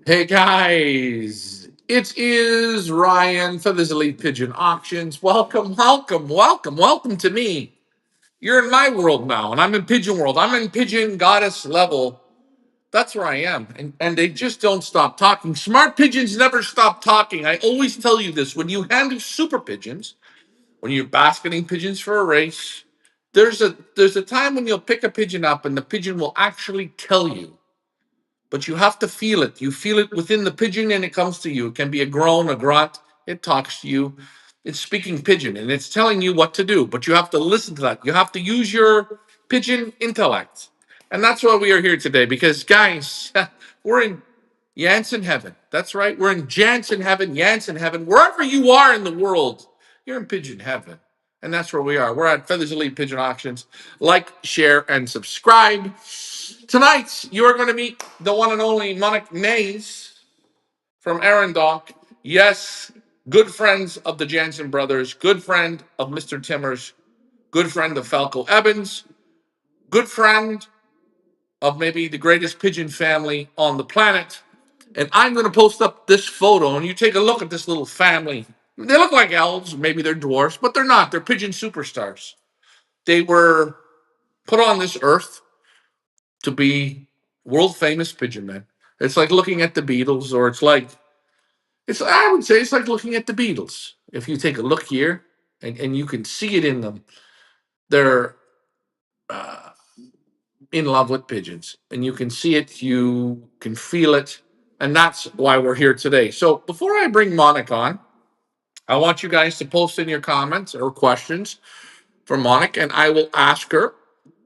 Hey guys, it is Ryan for this Elite Pigeon Auctions. Welcome to me. You're in my world now, and I'm in Pigeon World. I'm in Pigeon Goddess level. That's where I am. And they just don't stop talking. Smart pigeons never stop talking. I always tell you this. When you handle super pigeons, when you're basketing pigeons for a race, there's a time when you'll pick a pigeon up and the pigeon will actually tell you, but you have to feel it. You feel it within the pigeon and it comes to you. It can be a groan, a grunt. It talks to you. It's speaking pigeon and it's telling you what to do, but you have to listen to that. You have to use your pigeon intellect. And that's why we are here today because, guys, we're in Jansen heaven. That's right. We're in Jansen heaven, Jansen heaven. Wherever you are in the world, you're in pigeon heaven. And that's where we are. We're at Feathers Elite Pigeon Auctions. Like, share, and subscribe. Tonight, you are going to meet the one and only Monick from Arendonk. Yes, good friends of the Jansen Brothers, good friend of Mr. Timmers, good friend of Falco Evans, good friend of maybe the greatest pigeon family on the planet. And I'm going to post up this photo, and you take a look at this little family. They look like elves, maybe they're dwarfs, but they're not. They're pigeon superstars. They were put on this earth to be world famous pigeon men. It's like looking at the Beatles, or I would say it's like looking at the Beatles. If you take a look here, and you can see it in them, they're uh, in love with pigeons, and you can see it, you can feel it, and that's why we're here today. So before I bring Monick on, I want you guys to post in your comments or questions for Monick, and I will ask her.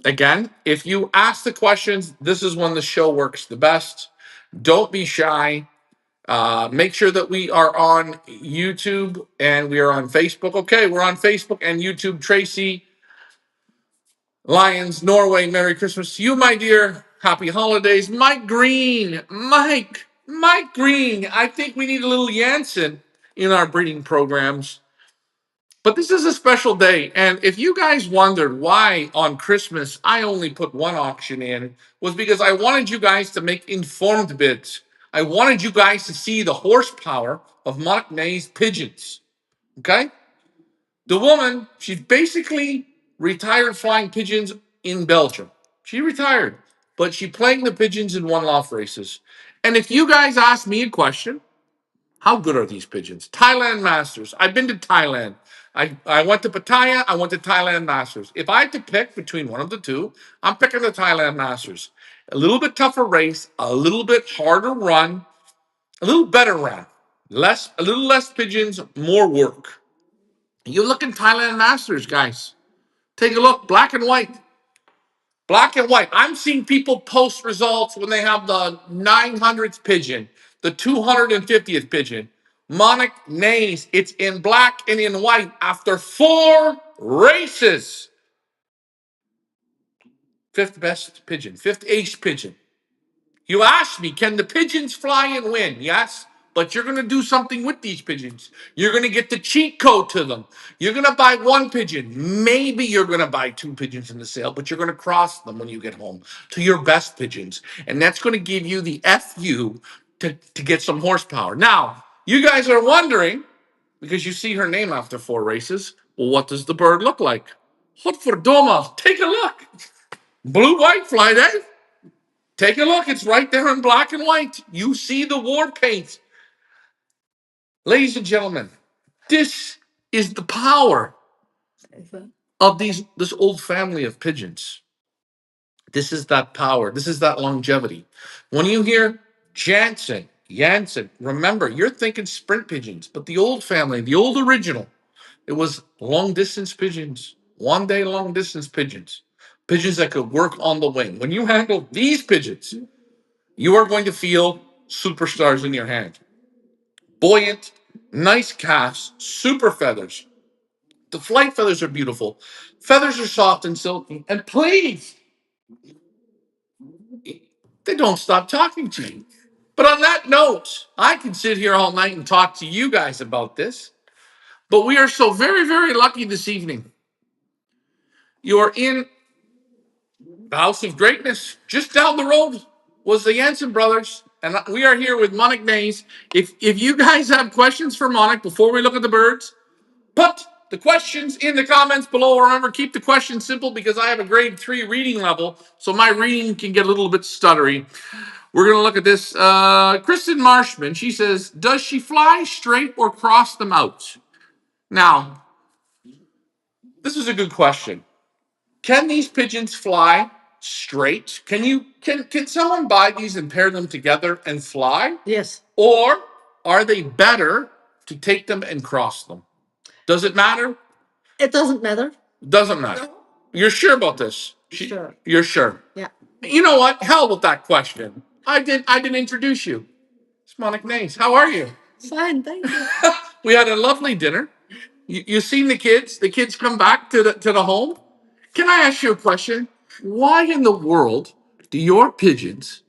Again, if you ask the questions, this is when the show works the best. Don't be shy. Make sure that we are on YouTube and we are on Facebook. Okay, we're on Facebook and YouTube. Tracy Lyons, Norway, Merry Christmas to you, my dear. Happy holidays. Mike Green. I think we need a little Jansen in our breeding programs. But this is a special day. And if you guys wondered why on Christmas I only put one auction in, was because I wanted you guys to make informed bids. I wanted you guys to see the horsepower of Monick's pigeons. Okay? The woman, she's basically retired flying pigeons in Belgium. She retired, but she playing the pigeons in one-off races. And if you guys ask me a question, how good are these pigeons? Thailand Masters. I've been to Thailand. I went to Pattaya. I went to Thailand Masters. If I had to pick between one of the two, I'm picking the Thailand Masters. A little bit tougher race, a little bit harder run, a little better run. A little less pigeons, more work. You look in Thailand Masters, guys. Take a look, black and white. Black and white. I'm seeing people post results when they have the 900th pigeon, the 250th pigeon. Monick nays. It's in black and in white after 4 races. Fifth best pigeon, fifth ace pigeon. You asked me, can the pigeons fly and win? Yes, but you're going to do something with these pigeons. You're going to get the cheat code to them. You're going to buy one pigeon. Maybe you're going to buy 2 pigeons in the sale, but you're going to cross them when you get home to your best pigeons. And that's going to give you the FU to get some horsepower. Now, you guys are wondering, because you see her name after 4 races, well, what does the bird look like? Hotfordoma. Take a look. Blue-white flight, eh? Take a look. It's right there in black and white. You see the war paint. Ladies and gentlemen, this is the power of this old family of pigeons. This is that power. This is that longevity. When you hear Jansen, remember, you're thinking sprint pigeons, but the old family, the old original, it was long distance pigeons, 1 day long distance pigeons, pigeons that could work on the wing. When you handle these pigeons, you are going to feel superstars in your hand. Buoyant, nice casts, super feathers. The flight feathers are beautiful. Feathers are soft and silky. And please, they don't stop talking to you. But on that note, I can sit here all night and talk to you guys about this. But we are so very, very lucky this evening. You are in the House of Greatness. Just down the road was the Jansen Brothers. And we are here with Monick Nays. If you guys have questions for Monick before we look at the birds, put the questions in the comments below. Remember, keep the questions simple because I have a grade 3 reading level, so my reading can get a little bit stuttery. We're going to look at this. Kristen Marshman, she says, does she fly straight or cross them out? Now, this is a good question. Can these pigeons fly straight? Can someone buy these and pair them together and fly? Yes. Or are they better to take them and cross them? Does it matter? It doesn't matter. Doesn't matter. You're sure about this? Sure. You're sure? Yeah. You know what? Hell with that question. I didn't introduce you. It's Monick Nays. How are you? Fine, thank you. We had a lovely dinner. You seen the kids? The kids come back to the home. Can I ask you a question? Why in the world do your pigeons?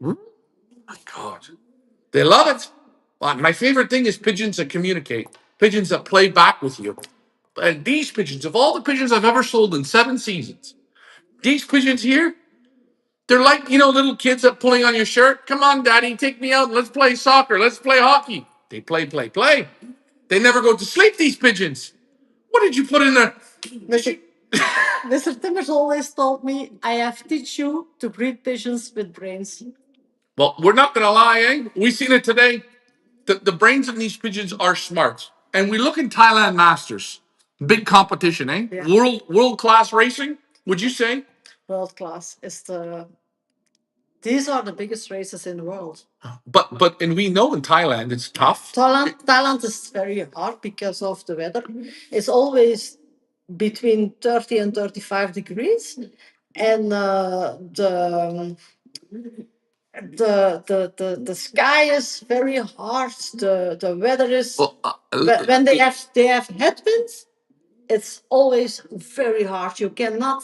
My God, they love it. My favorite thing is pigeons that communicate, pigeons that play back with you. And these pigeons, of all the pigeons I've ever sold in 7 seasons, these pigeons here, they're like, little kids that pulling on your shirt. Come on, daddy, take me out. Let's play soccer. Let's play hockey. They play, play, play. They never go to sleep, these pigeons. What did you put in there? Mr. Timmers always told me, I have teach you to breed pigeons with brains. Well, we're not going to lie, eh? We seen it today. The brains of these pigeons are smart. And we look in Thailand Masters. Big competition, eh? Yeah. World class racing, would you say? World class. These are the biggest races in the world. And we know in Thailand it's tough. Thailand is very hard because of the weather. It's always between 30 and 35 degrees. And the sky is very harsh. The weather is when they have headwinds, it's always very hard. You cannot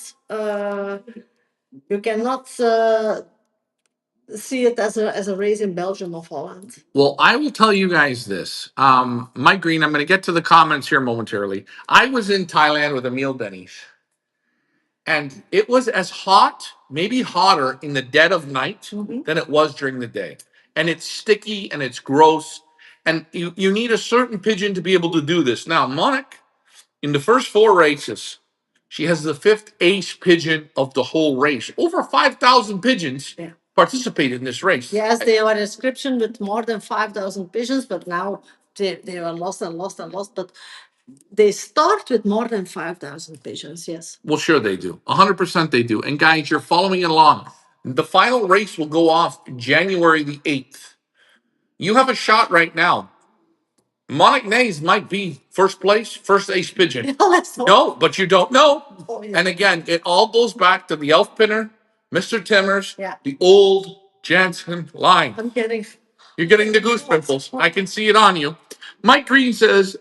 see it as a race in Belgium or Holland. Well, I will tell you guys this. Mike Green, I'm going to get to the comments here momentarily. I was in Thailand with Emil Denny's, and it was as hot, maybe hotter in the dead of night than it was during the day. And it's sticky and it's gross. And you need a certain pigeon to be able to do this. Now, Monick, in the first 4 races, she has the 5th ace pigeon of the whole race. Over 5,000 pigeons participated in this race. Yes, they were a description with more than 5,000 pigeons, but now they were lost and lost and lost. But they start with more than 5,000 pigeons, yes. Well, sure they do. 100% they do. And guys, you're following along. The final race will go off January the 8th. You have a shot right now. Monick Nays might be first place, first ace pigeon. No, but you don't know. Oh, yeah. And again, it all goes back to the Elfpenner, Mr. Timmers, the old Jansen line. You're getting the goose pimples. I can see it on you. Mike Green says,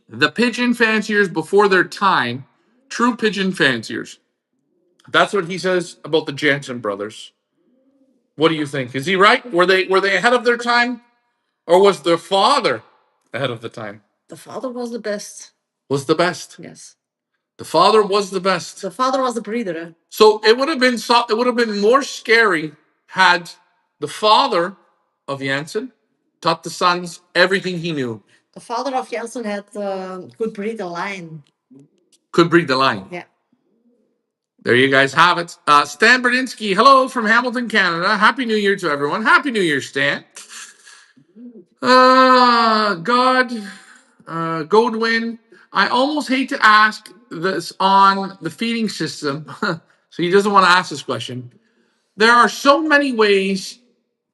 the pigeon fanciers before their time, true pigeon fanciers. That's what he says about the Jansen brothers. What do you think? Is he right? Were they ahead of their time? Or was their father ahead of the time? The father was the best. Was the best? Yes. The father was the best. The father was the breeder. Eh? So it would have been more scary had the father of Jansen taught the sons everything he knew. The father of Jansen could breed a line. Could breed the line. Yeah. There you guys have it. Stan Berdinsky, hello from Hamilton, Canada. Happy New Year to everyone. Happy New Year, Stan. Godwin, I almost hate to ask this on the feeding system. So he doesn't want to ask this question. There are so many ways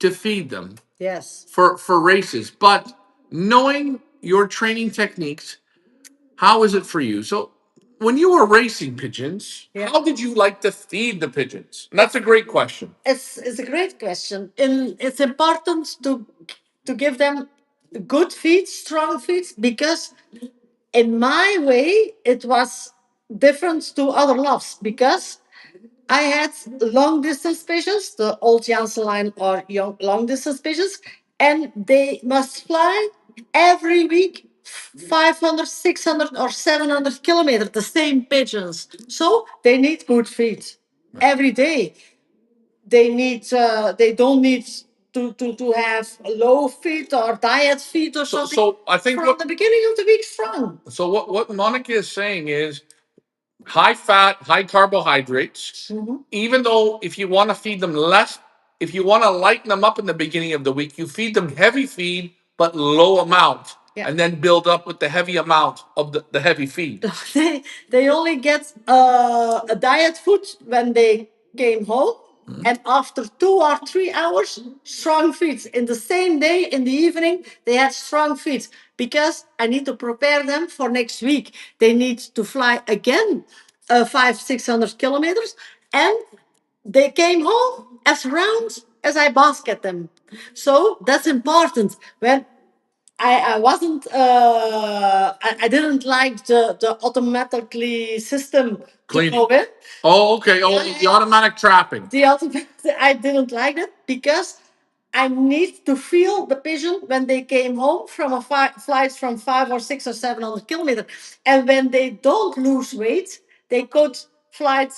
to feed them. Yes. For races, but knowing your training techniques, how is it for you? So when you were racing pigeons, how did you like to feed the pigeons? And that's a great question. It's a great question. And it's important to give them good feed, strong feeds, because in my way, it was different to other loves because I had long distance pigeons, the old Jansen line or young long distance pigeons, and they must fly every week 500, 600, or 700 kilometers, the same pigeons. So they need good feed every day. they don't need to have low feet or diet feet or something. So I think from the beginning of the week strong. So what Monica is saying is high fat, high carbohydrates. Even though if you want to feed them less, if you want to lighten them up in the beginning of the week, you feed them heavy feed but low amount, and then build up with the heavy amount of the heavy feed. They only get a diet food when they came home, and after 2 or 3 hours, strong feeds. In the same day, in the evening, they had strong feeds because I need to prepare them for next week. They need to fly again, 500-600 kilometers, and they came home as round as I basket them. So that's important. When I wasn't I didn't like the automatically system to go in. Oh, okay. Oh, the automatic trapping. The automatic, I didn't like it because I need to feel the pigeon when they came home from a flight from 500 or 600 or 700 kilometers, and when they don't lose weight, they could fly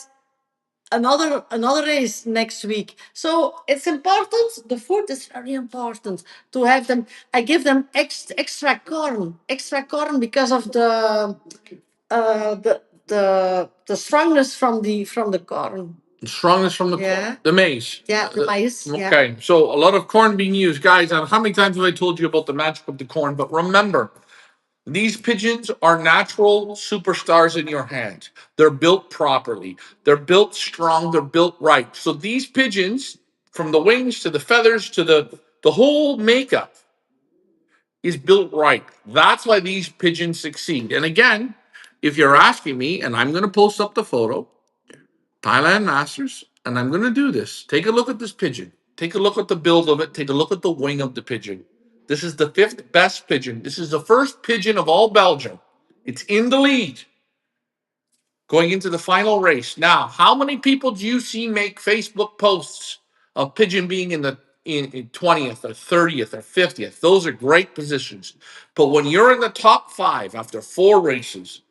another race next week. So it's important. The food is very important to have them. I give them extra corn because of the strongness from the corn. The strongness from the corn, the maize. Yeah, the maize. Okay, so a lot of corn being used, guys. How many times have I told you about the magic of the corn? But remember, these pigeons are natural superstars in your hand. They're built properly. They're built strong. They're built right. So these pigeons, from the wings to the feathers to the whole makeup, is built right. That's why these pigeons succeed. And again, if you're asking me, and I'm going to post up the photo, Thailand Masters, and I'm going to do this. Take a look at this pigeon. Take a look at the build of it. Take a look at the wing of the pigeon. This is the fifth best pigeon. This is the first pigeon of all Belgium. It's in the lead going into the final race. Now, how many people do you see make Facebook posts of pigeon being in the in 20th or 30th or 50th? Those are great positions. But when you're in the top 5 after 4 races,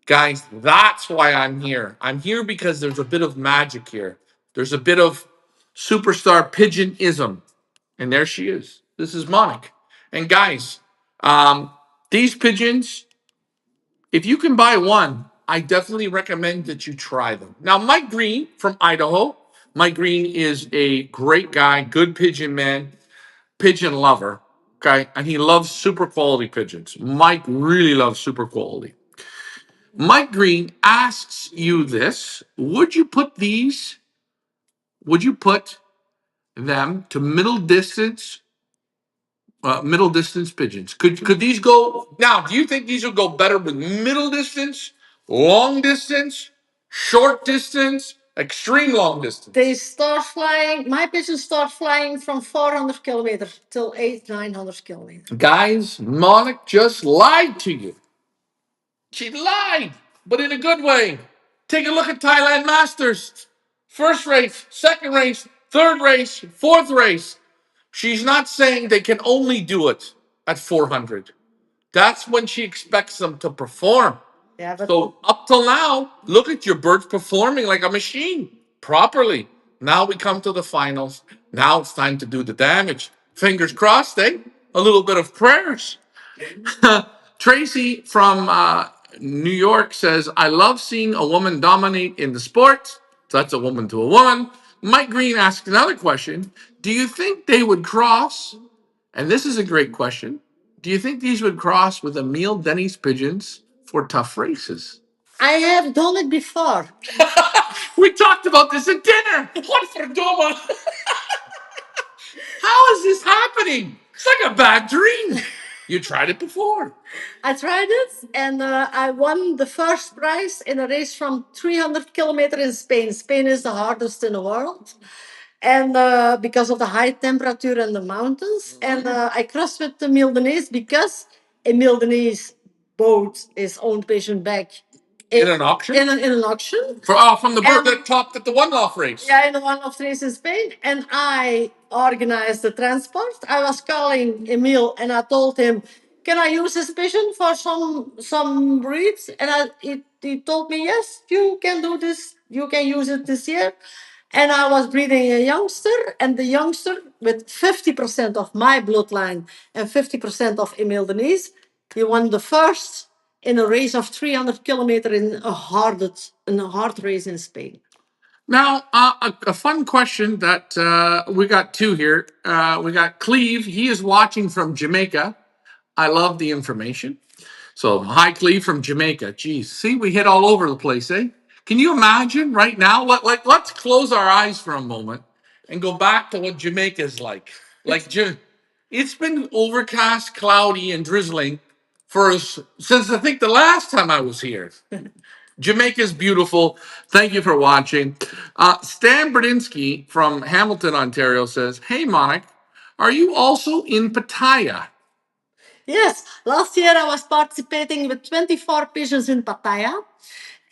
guys, that's why I'm here. I'm here because there's a bit of magic here. There's a bit of superstar pigeonism. And there she is. This is Monick. And guys, these pigeons, if you can buy one, I definitely recommend that you try them. Now, Mike Green from Idaho. Mike Green is a great guy, good pigeon man, pigeon lover. Okay. And he loves super quality pigeons. Mike really loves super quality. Mike Green asks you this: would you put them to middle distance pigeons? Could these go now? Do you think these would go better with middle distance, long distance, short distance, extreme long distance? They start flying. My pigeons start flying from 400 kilometers till 800-900 kilometers. Guys, Monick just lied to you. She lied, but in a good way. Take a look at Thailand Masters. First race, second race, third race, fourth race. She's not saying they can only do it at 400. That's when she expects them to perform. Yeah, but So up till now, look at your birds performing like a machine properly. Now we come to the finals. Now it's time to do the damage. Fingers crossed, eh? A little bit of prayers. Tracy from New York says, I love seeing a woman dominate in the sport. So that's a woman to a woman. Mike Green asks another question. Do you think they would cross? And this is a great question. Do you think these would cross with Emile Denny's pigeons for tough races? I have done it before. We talked about this at dinner. What for Doma? How is this happening? It's like a bad dream. You tried it before. I tried it, and I won the first prize in a race from 300 kilometers in Spain. Spain is the hardest in the world, and because of the high temperature and the mountains. And I crossed with the Mildenese because a Mildenese bought his own patient back In an auction? in an auction. From the bird that topped at the one-off race. Yeah, in the one-off race in Spain, and I organized the transport. I was calling Emil, and I told him, "Can I use his pigeon for some breeds?" And he told me, "Yes, you can do this. You can use it this year." And I was breeding a youngster, and the youngster with 50% of my bloodline and 50% of Emile Denise, he won the first in a race of 300 kilometers in a hard race in Spain. Now, a fun question that we got two here. We got Cleve. He is watching from Jamaica. I love the information. So, hi, Cleve from Jamaica. Geez, see, we hit all over the place, eh? Can you imagine right now? Let's close our eyes for a moment and go back to what Jamaica is like. It's been overcast, cloudy, and drizzling since I think the last time I was here. Jamaica's beautiful. Thank you for watching. Stan Bradinsky from Hamilton, Ontario says, "Hey, Monick, are you also in Pattaya?" Yes, last year I was participating with 24 pigeons in Pattaya.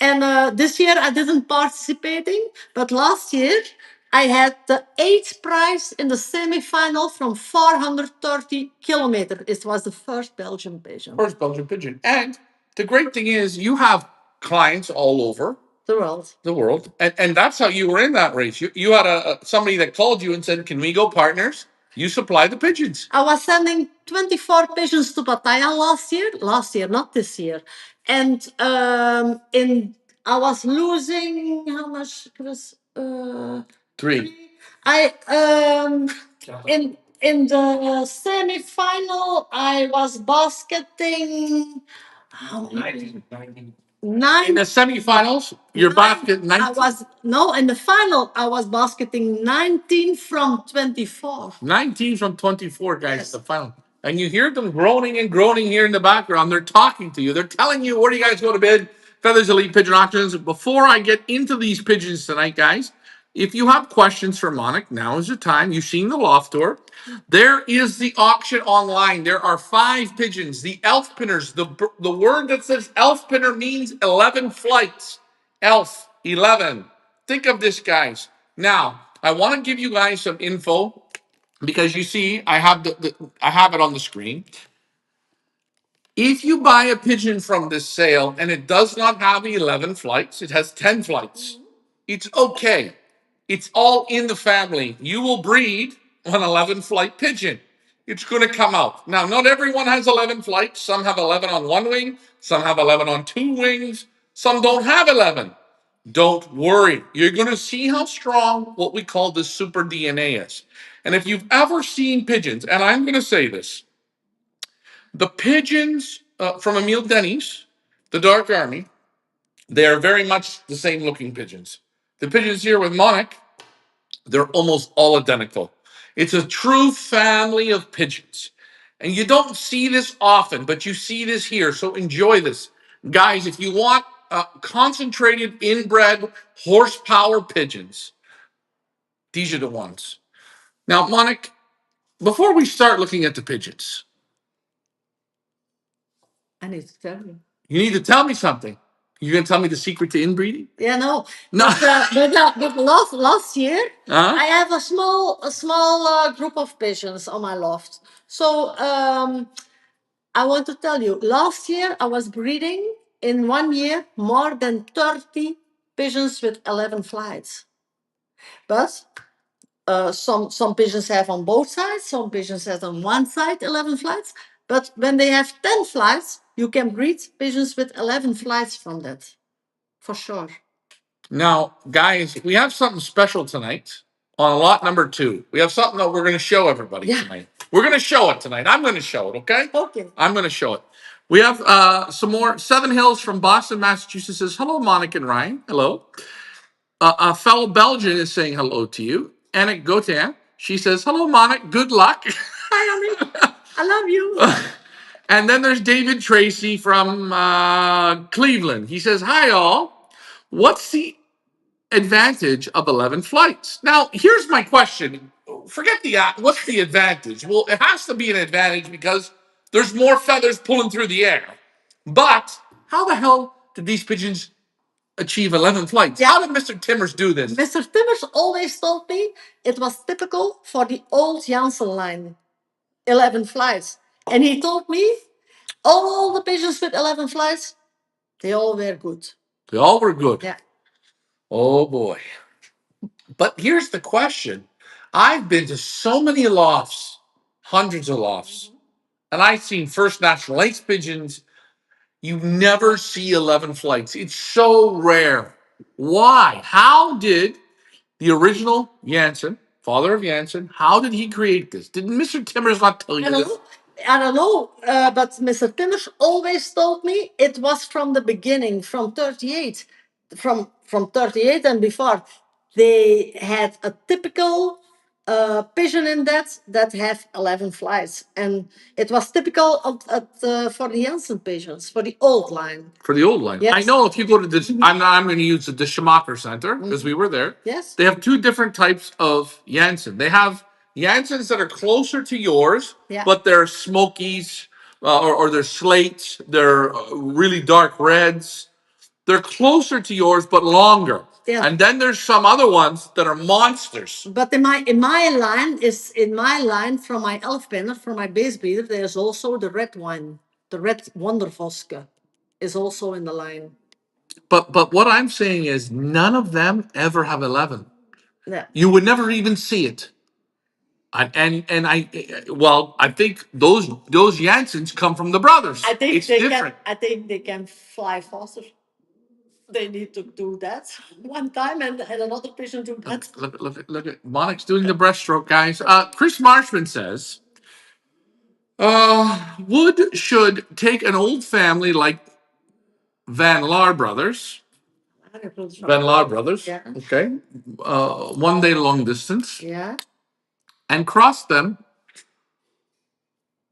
And this year I didn't participating, but last year I had the 8th prize in the semi-final from 430 kilometers. It was the first Belgian pigeon. First Belgian pigeon. And the great thing is you have clients all over The world. the world. And that's how you were in that race. You had somebody that called you and said, "Can we go partners?" You supply the pigeons. I was sending 24 pigeons to Pattaya last year, not this year. And I was losing how much? It was Three. I in the semi-final I was basketing how many? Nine. In the semifinals, your basket I 19. was no in the final I was basketing 19 from 24. 19 from 24 guys Yes. at the final. And you hear them groaning and groaning here in the background. They're talking to you. They're telling you, where do you guys go to bed? Feathers Elite Pigeon Auctions. Before I get into these pigeons tonight, guys, if you have questions for Monick, now is the time. You've seen the loft tour. There is the auction online. There are 5 pigeons. The Elfpenners. The word that says Elfpenner means 11 flights. Elf, 11. Think of this, guys. Now, I want to give you guys some info because you see, I have I have it on the screen. If you buy a pigeon from this sale and it does not have 11 flights, it has 10 flights. It's okay. It's all in the family. You will breed an 11 flight pigeon. It's going to come out. Now, not everyone has 11 flights. Some have 11 on one wing, some have 11 on 2 wings, some don't have 11. Don't worry. You're going to see how strong what we call the super DNA is. And if you've ever seen pigeons, and I'm going to say this, the pigeons from Emile Denny's, the Dark Army, they are very much the same looking pigeons. The pigeons here with Monick, they're almost all identical. It's a true family of pigeons. And you don't see this often, but you see this here. So enjoy this. Guys, if you want concentrated inbred horsepower pigeons, these are the ones. Now, Monick, before we start looking at the pigeons, I need to tell you. you need to tell me something. You're going to tell me the secret to inbreeding? Yeah, no. No. But last year, I have a small group of pigeons on my loft. So I want to tell you, last year I was breeding in 1 year more than 30 pigeons with 11 flights. But some pigeons have on both sides, some pigeons have on one side 11 flights. But when they have 10 flights, you can breed pigeons with 11 flights from that, for sure. Now, guys, we have something special tonight on lot number 2. We have something that we're going to show everybody tonight. We're going to show it tonight. I'm going to show it, okay? Okay. I'm going to show it. We have some more. Seven Hills from Boston, Massachusetts says, "Hello, Monick and Ryan." Hello. A fellow Belgian is saying hello to you. Annick Gauthier, she says, "Hello, Monick. Good luck." Hi, Annie. I love you. And then there's David Tracy from Cleveland. He says, "Hi, all. What's the advantage of 11 flights?" Now, here's my question. Forget what's the advantage? Well, it has to be an advantage because there's more feathers pulling through the air. But how the hell did these pigeons achieve 11 flights? Yeah. How did Mr. Timmers do this? Mr. Timmers always told me it was typical for the old Jansen line, 11 flights. And he told me all the pigeons with 11 flights, they all were good. They all were good. Yeah. Oh, boy. But here's the question. I've been to so many lofts, hundreds of lofts, and I've seen First National Lakes pigeons. You never see 11 flights. It's so rare. Why? How did the original Jansen, father of Jansen, how did he create this? Did Mr. Timmers not tell you this? I don't know, but Mr. Timmers always told me it was from the beginning, from 38, from 38 and before. They had a typical pigeon in that have 11 flights, and it was typical for the Jansen pigeons, for the old line. For the old line. Yes. I know if you go to this, I'm going to use the Schumacher Center because we were there. Yes. They have two different types of Jansen. They have Jansens that are closer to yours, Yeah. but they're smokies or they're slates. They're really dark reds. They're closer to yours, but longer. Yeah. And then there's some other ones that are monsters. But in my line from my Elfpenner, from my base breeder, there's also the red one, the red Wondervoske, is also in the line. But what I'm saying is none of them ever have 11. Yeah. You would never even see it. And I think those Jansens come from the brothers. I think it's they different. can. I think they can fly faster. They need to do that one time, and another pigeon do that. Look at Monick's doing the breaststroke, guys. Chris Marshman says, Wood should take an old family like Van Laar Brothers. Van Laar Brothers. Yeah. Okay. 1 day long distance. Yeah. And cross them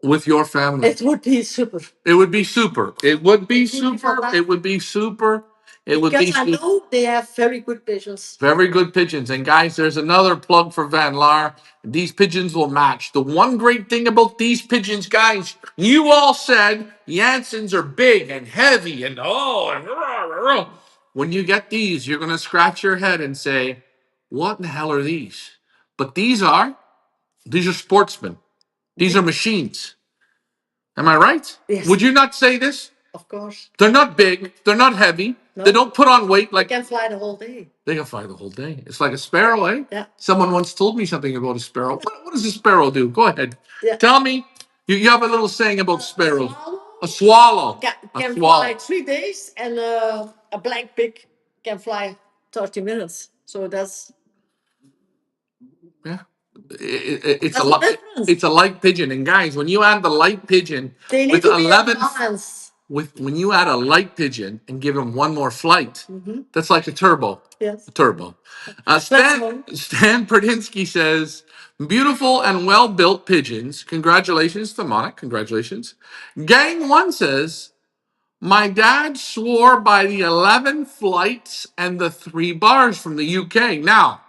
with your family. It would be super. It would be super. It would be super. It would be super. It would be Because I know they have very good pigeons. very good pigeons. And guys, there's another plug for Van Laar. These pigeons will match. The one great thing about these pigeons, guys, you all said Jansens are big and heavy and when you get these, you're gonna scratch your head and say, what in the hell are these? But these are sportsmen. These are machines. Am I right? Yes. Would you not say this? Of course. They're not big. They're not heavy. No. They don't put on weight like They can fly the whole day. they can fly the whole day. It's like a sparrow, eh? Yeah. Someone once told me something about a sparrow. What does a sparrow do? Go ahead. Yeah. Tell me. You have a little saying about sparrows. A swallow can fly 3 days, and a black pig can fly 30 minutes. So that's Yeah. It's a light pigeon. And guys, when you add the light pigeon they need with to be 11 advanced. when you add a light pigeon and give him one more flight, that's like a turbo. Yes. A turbo. Stan Perdinsky says, beautiful and well built pigeons. Congratulations to Monick. Congratulations. Gang One says, my dad swore by the 11 flights and the 3 bars from the UK. Now,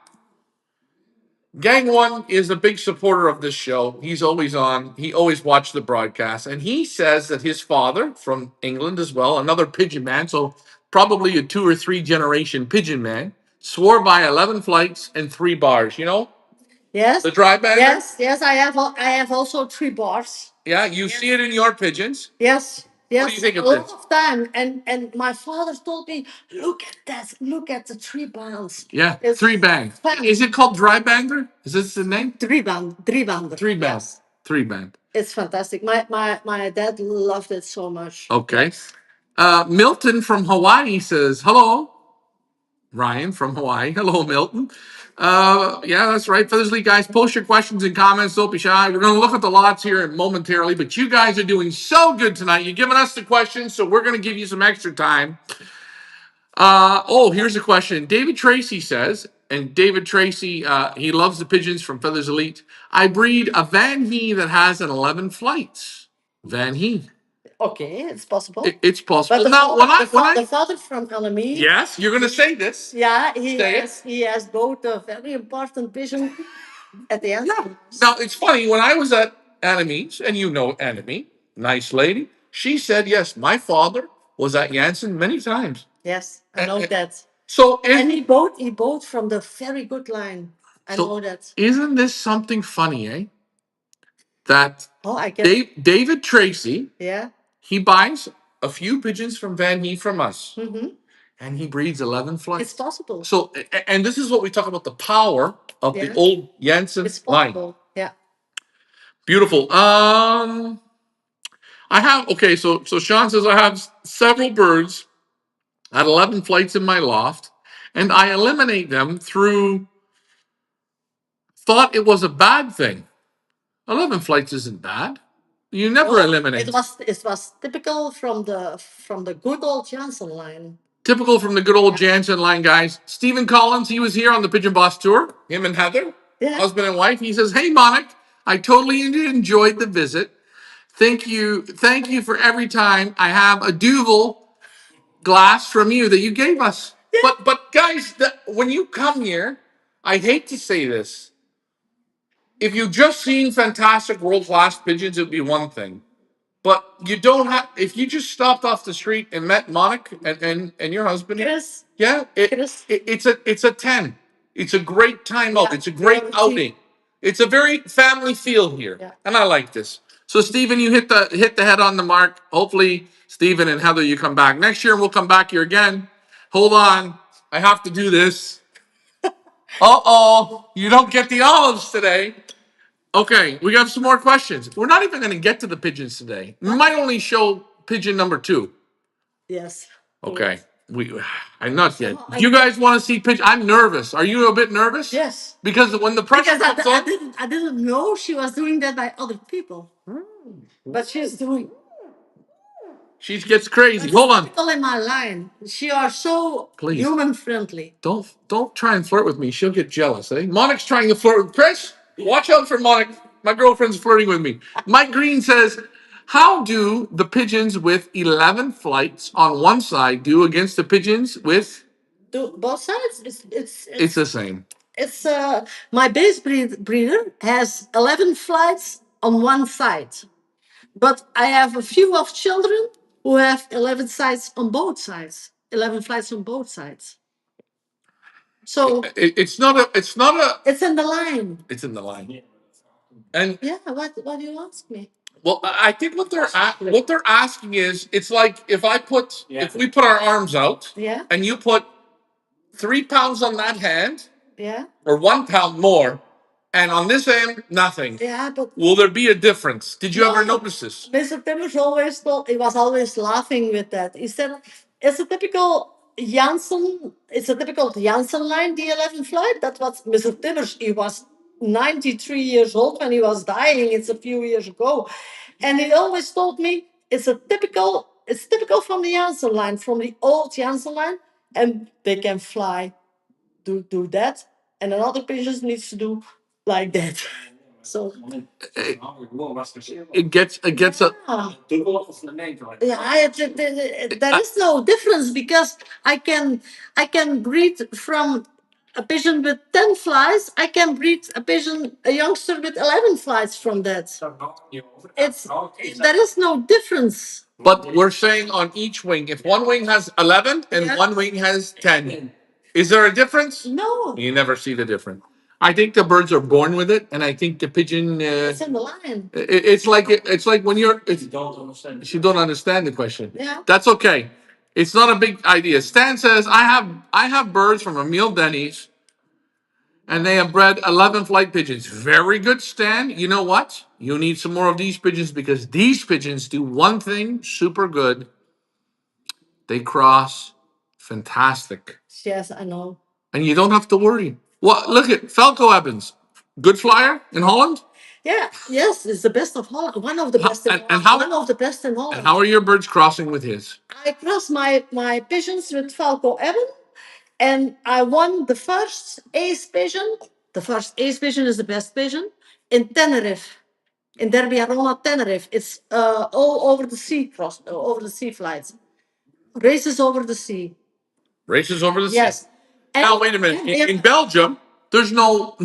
Gang One is a big supporter of this show. He's always on. He always watched the broadcast. And he says that his father, from England as well, another pigeon man, so probably a 2 or 3 generation pigeon man, swore by 11 flights and 3 bars. You know? Yes. The dry banger? Yes. I have also 3 bars. Yeah, you see it in your pigeons. Yes. Yes. What do you think of a lot this? of time. And my father told me, look at that. Look at the 3 bands. Yeah, It's 3 bang. fun. Is it called dry banger? Is this the name? 3 band. 3 band. 3 band. Yes. 3 band. It's fantastic. My dad loved it so much. Okay. Milton from Hawaii says, hello. Ryan from Hawaii. Hello, Milton. Yeah, that's right. Feathersly guys, post your questions and comments. Don't be shy. We're going to look at the lots here momentarily, but you guys are doing so good tonight. You're giving us the questions, so we're going to give you some extra time. Here's a question. David Tracy says, and David Tracy, he loves the pigeons from Feathers Elite. I breed a Van He that has an 11 flights. Van He. Okay, it's possible. It's possible. But the father from LME. Yes, you're going to say this. Yeah, he has both a very important pigeon at the end. Yeah. Now, it's funny. When I was at Enemies, and you know Enemy, nice lady, she said, yes, my father was at Jansen many times. Yes, I know that. So, and he bought from the very good line. I know that. Isn't this something funny, eh? That I get David Tracy, yeah, he buys a few pigeons from Van He from us. Mm-hmm. and he breeds 11 flights. It's possible. So, and this is what we talk about, the power of the old Jansen line. Yeah. Beautiful. I have, okay, so Sean says I have several birds at 11 flights in my loft, and I eliminate them through thought it was a bad thing. 11 flights isn't bad. You never eliminate. It was typical from the good old Jansen line. Typical from the good old Jansen line, guys. Stephen Collins, he was here on the Pigeon Boss tour. Him and Heather, husband and wife. He says, "Hey, Monick, I totally enjoyed the visit. Thank you for every time I have a Duvel glass from you that you gave us." Yeah. But guys, when you come here, I hate to say this. If you just seen fantastic world class pigeons, it would be one thing. But you don't have. If you just stopped off the street and met Monick and your husband, Chris, yeah, it's a 10. It's a great time out. It's a great outing. It's a very family feel here, and I like this. So, Stephen, you hit the head on the mark. Hopefully, Stephen and Heather, you come back next year, and we'll come back here again. Hold on, I have to do this. You don't get the olives today. Okay, we got some more questions. We're not even going to get to the pigeons today. We might only show pigeon number 2. Yes. Okay. I'm not yet. Do you guys want to see pigeon? I'm nervous. Are you a bit nervous? Yes. Because when the pressure comes on, I didn't know she was doing that by other people. But she's doing. She gets crazy. Hold on. People in my line. She are so human friendly. Don't try and flirt with me. She'll get jealous, eh? Monick's trying to flirt with Chris. Watch out for Monick. My girlfriend's flirting with me. Mike Green says, "How do the pigeons with 11 flights on one side do against the pigeons with?" Do both sides? It's the same. It's my base breeder has 11 flights on one side, but I have a few of children who have 11 sides on both sides. 11 flights on both sides. So it's not a. It's in the line. It's in the line. And yeah, what do you ask me? Well, I think what they're asking is, it's like if we put our arms out, and you put 3 pounds on that hand, or 1 pound more, and on this end nothing. Yeah, but will there be a difference? Did you ever notice this? Mr. Timmers always told, he was always laughing with that. He said, it's a typical Jansen line, the 11 flight. That's what Mr. Timmers, he was 93 years old when he was dying. It's a few years ago. And he always told me, it's typical from the Jansen line, from the old Jansen line, and they can fly, do that. And another pigeon needs to do like that. So it gets a there is no difference because I can breed from a pigeon with 10 flies. I can breed a youngster with 11 flies from that. There is no difference. But we're saying on each wing, if one wing has 11 and one wing has 10, is there a difference? No. You never see the difference. I think the birds are born with it, and I think the pigeon. It's in the line. It's like when you're. You don't understand the question. Yeah. That's okay. It's not a big idea. Stan says I have birds from Emil Denny's, and they have bred 11 flight pigeons. Very good, Stan. You know what? You need some more of these pigeons because these pigeons do one thing super good. They cross fantastic. Yes, I know. And you don't have to worry. Well, look at Falco Evans. Good flyer in Holland? Yeah, yes, it's the best of Holland. One of the best in Holland. One of the best in Holland. And how are your birds crossing with his? I crossed my pigeons with Falco Evans, and I won the first ace pigeon. The first ace pigeon is the best pigeon in Tenerife, in Derby Arona, Tenerife. It's all over the sea, over the sea flights, races over the sea. Races over the sea. Yes. Now wait a minute. In Belgium, there's no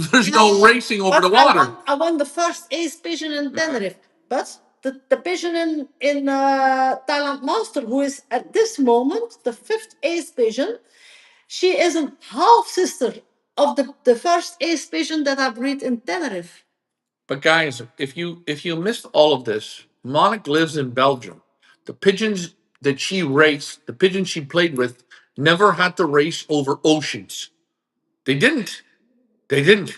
racing over the water. I won the first ace pigeon in Tenerife, but the pigeon in Thailand Master, who is at this moment the 5th ace pigeon, she is a half sister of the first ace pigeon that I breed in Tenerife. But guys, if you missed all of this, Monick lives in Belgium. The pigeons that she raced, the pigeons she played with, never had to race over oceans. They didn't. They didn't.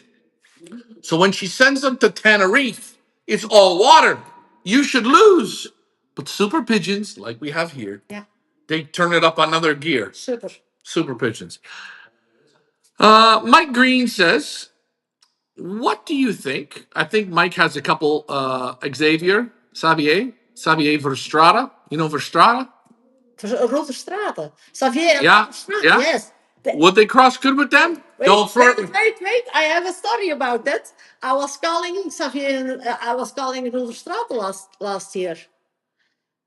So when she sends them to Tenerife, it's all water. You should lose. But super pigeons, like we have here, Yeah. they turn it up another gear. Super. Super pigeons. Mike Green says, what do you think? I think Mike has a couple, Xavier Verstrada. You know Verstrada? Roverstraten. Xavier and Yeah, Roverstraten, yeah. yes. Would they cross good with them? Wait. I have a story about that. I was calling Xavier, I was calling Roverstraten last year.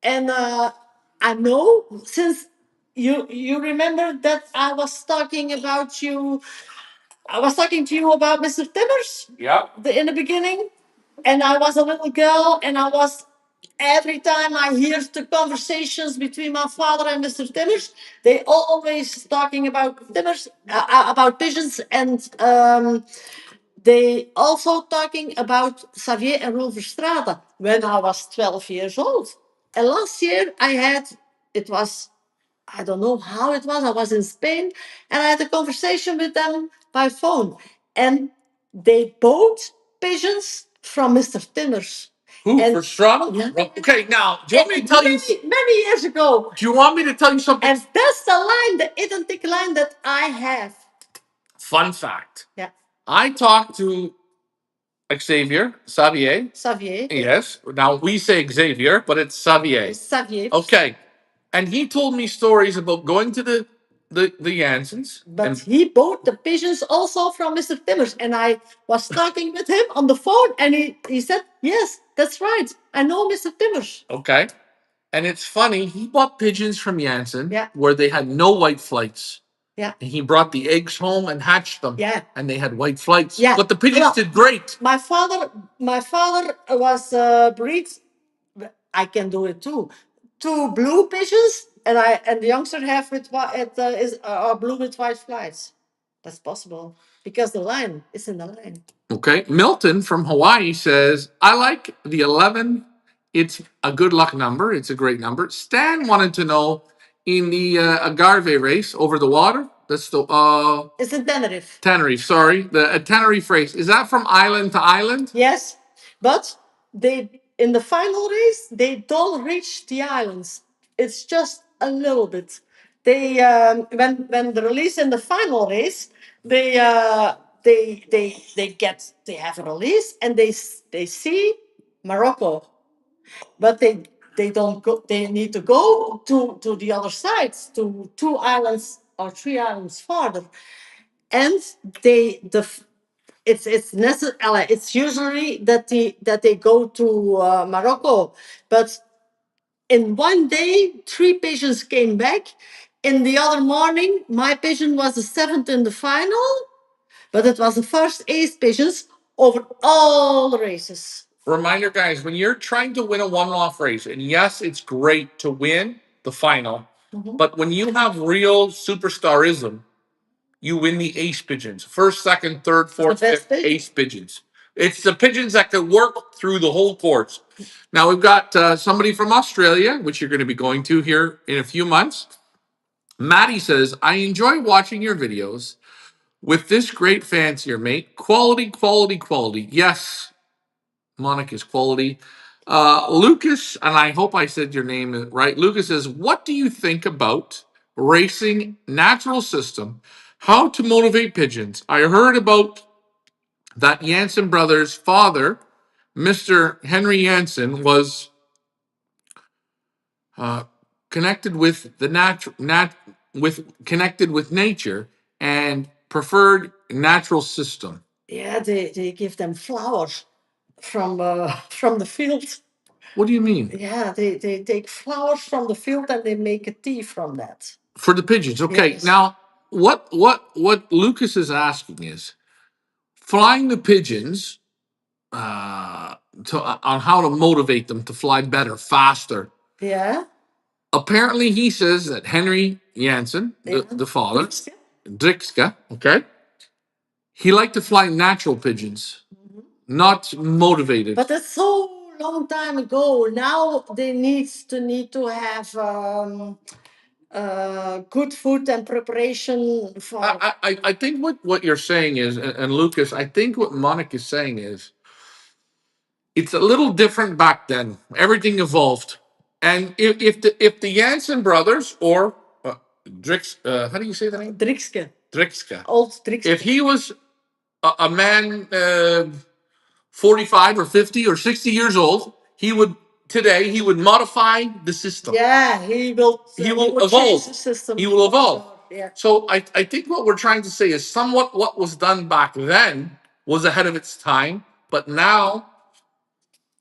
And I know, since you remember that I was talking about you, I was talking to you about Mr. Timmers. Yeah. In the beginning, and I was a little girl, and I was every time I hear the conversations between my father and Mr. Timmers, they always talking about Timmers, about pigeons, and they also talking about Xavier and Roverstrata when I was 12 years old. And last year I had, it was, I don't know how it was, I was in Spain, and I had a conversation with them by phone. And they bought pigeons from Mr. Timmers. Who, And- Verstrada? Yeah. Okay, now, do you want me to tell you? Many years ago. Do you want me to tell you something? And that's the line, the identical line that I have. Fun fact. Yeah. I talked to Xavier. Xavier. Yes. Now we say Xavier, but it's Xavier. Xavier. Okay. And he told me stories about going to the Jansens. But he bought the pigeons also from Mr. Timmers. And I was talking with him on the phone, and he said, yes, that's right. I know Mr. Timmers. Okay. And it's funny, he bought pigeons from Jansen, Yeah. where they had no white flights. Yeah. And he brought the eggs home and hatched them. Yeah. And they had white flights. Yeah. But the pigeons did great. My father was breed. I can do it too. 2 blue pigeons, and the youngster have with blue with white flights. That's possible because the line is in the line. Okay. Milton from Hawaii says, I like the 11. It's a good luck number. It's a great number. Stan wanted to know in the agave race over the water. That's the It's in Tenerife. Tenerife, sorry. The Tenerife race. Is that from island to island? Yes, but they in the final race they don't reach the islands. It's just a little bit. They when the release in the final race, they have a release, and they see Morocco, but they don't go. They need to go to the other sides, to 2 islands or 3 islands farther, and it's necessary. It's usually that they go to Morocco, but in one day 3 pigeons came back. In the other morning, my pigeon was the 7th in the final, but it was the first 8 pigeons over all the races. Reminder, guys, when you're trying to win a one-off race, and yes, it's great to win the final, but when you have real superstarism, you win the ace pigeons. First, second, third, fourth, fifth, ace pigeons. It's the pigeons that can work through the whole course. Now, we've got somebody from Australia, which you're going to be going to here in a few months. Maddie says, I enjoy watching your videos with this great fancier, mate. Quality, quality, quality. Yes, Monick is quality. Lucas, and I hope I said your name right. Lucas says, what do you think about racing natural system? How to motivate pigeons? I heard about that Jansen Brothers' father, Mr. Henry Jansen, was connected with the connected with nature and preferred natural system. Yeah, they give them flowers from the field. What do you mean? Yeah, they take flowers from the field and they make a tea from that. For the pigeons. Okay. Yes. Now, what Lucas is asking is flying the pigeons on how to motivate them to fly better, faster. Yeah. Apparently, he says that Henry Jansen, the father, Driekske, okay, he liked to fly natural pigeons, not motivated. But that's so long time ago. Now they need to have good food and preparation for. I think what you're saying is, and Lucas, I think what Monick is saying is, it's a little different back then. Everything evolved, and if the Jansen brothers or how do you say the name? Driekske. Driekske. Old Driekske. If he was a man 45 or 50 or 60 years old, he would modify the system. Yeah, he will Evolve. change the system. He will evolve. Yeah. So I think what we're trying to say is somewhat what was done back then was ahead of its time, but now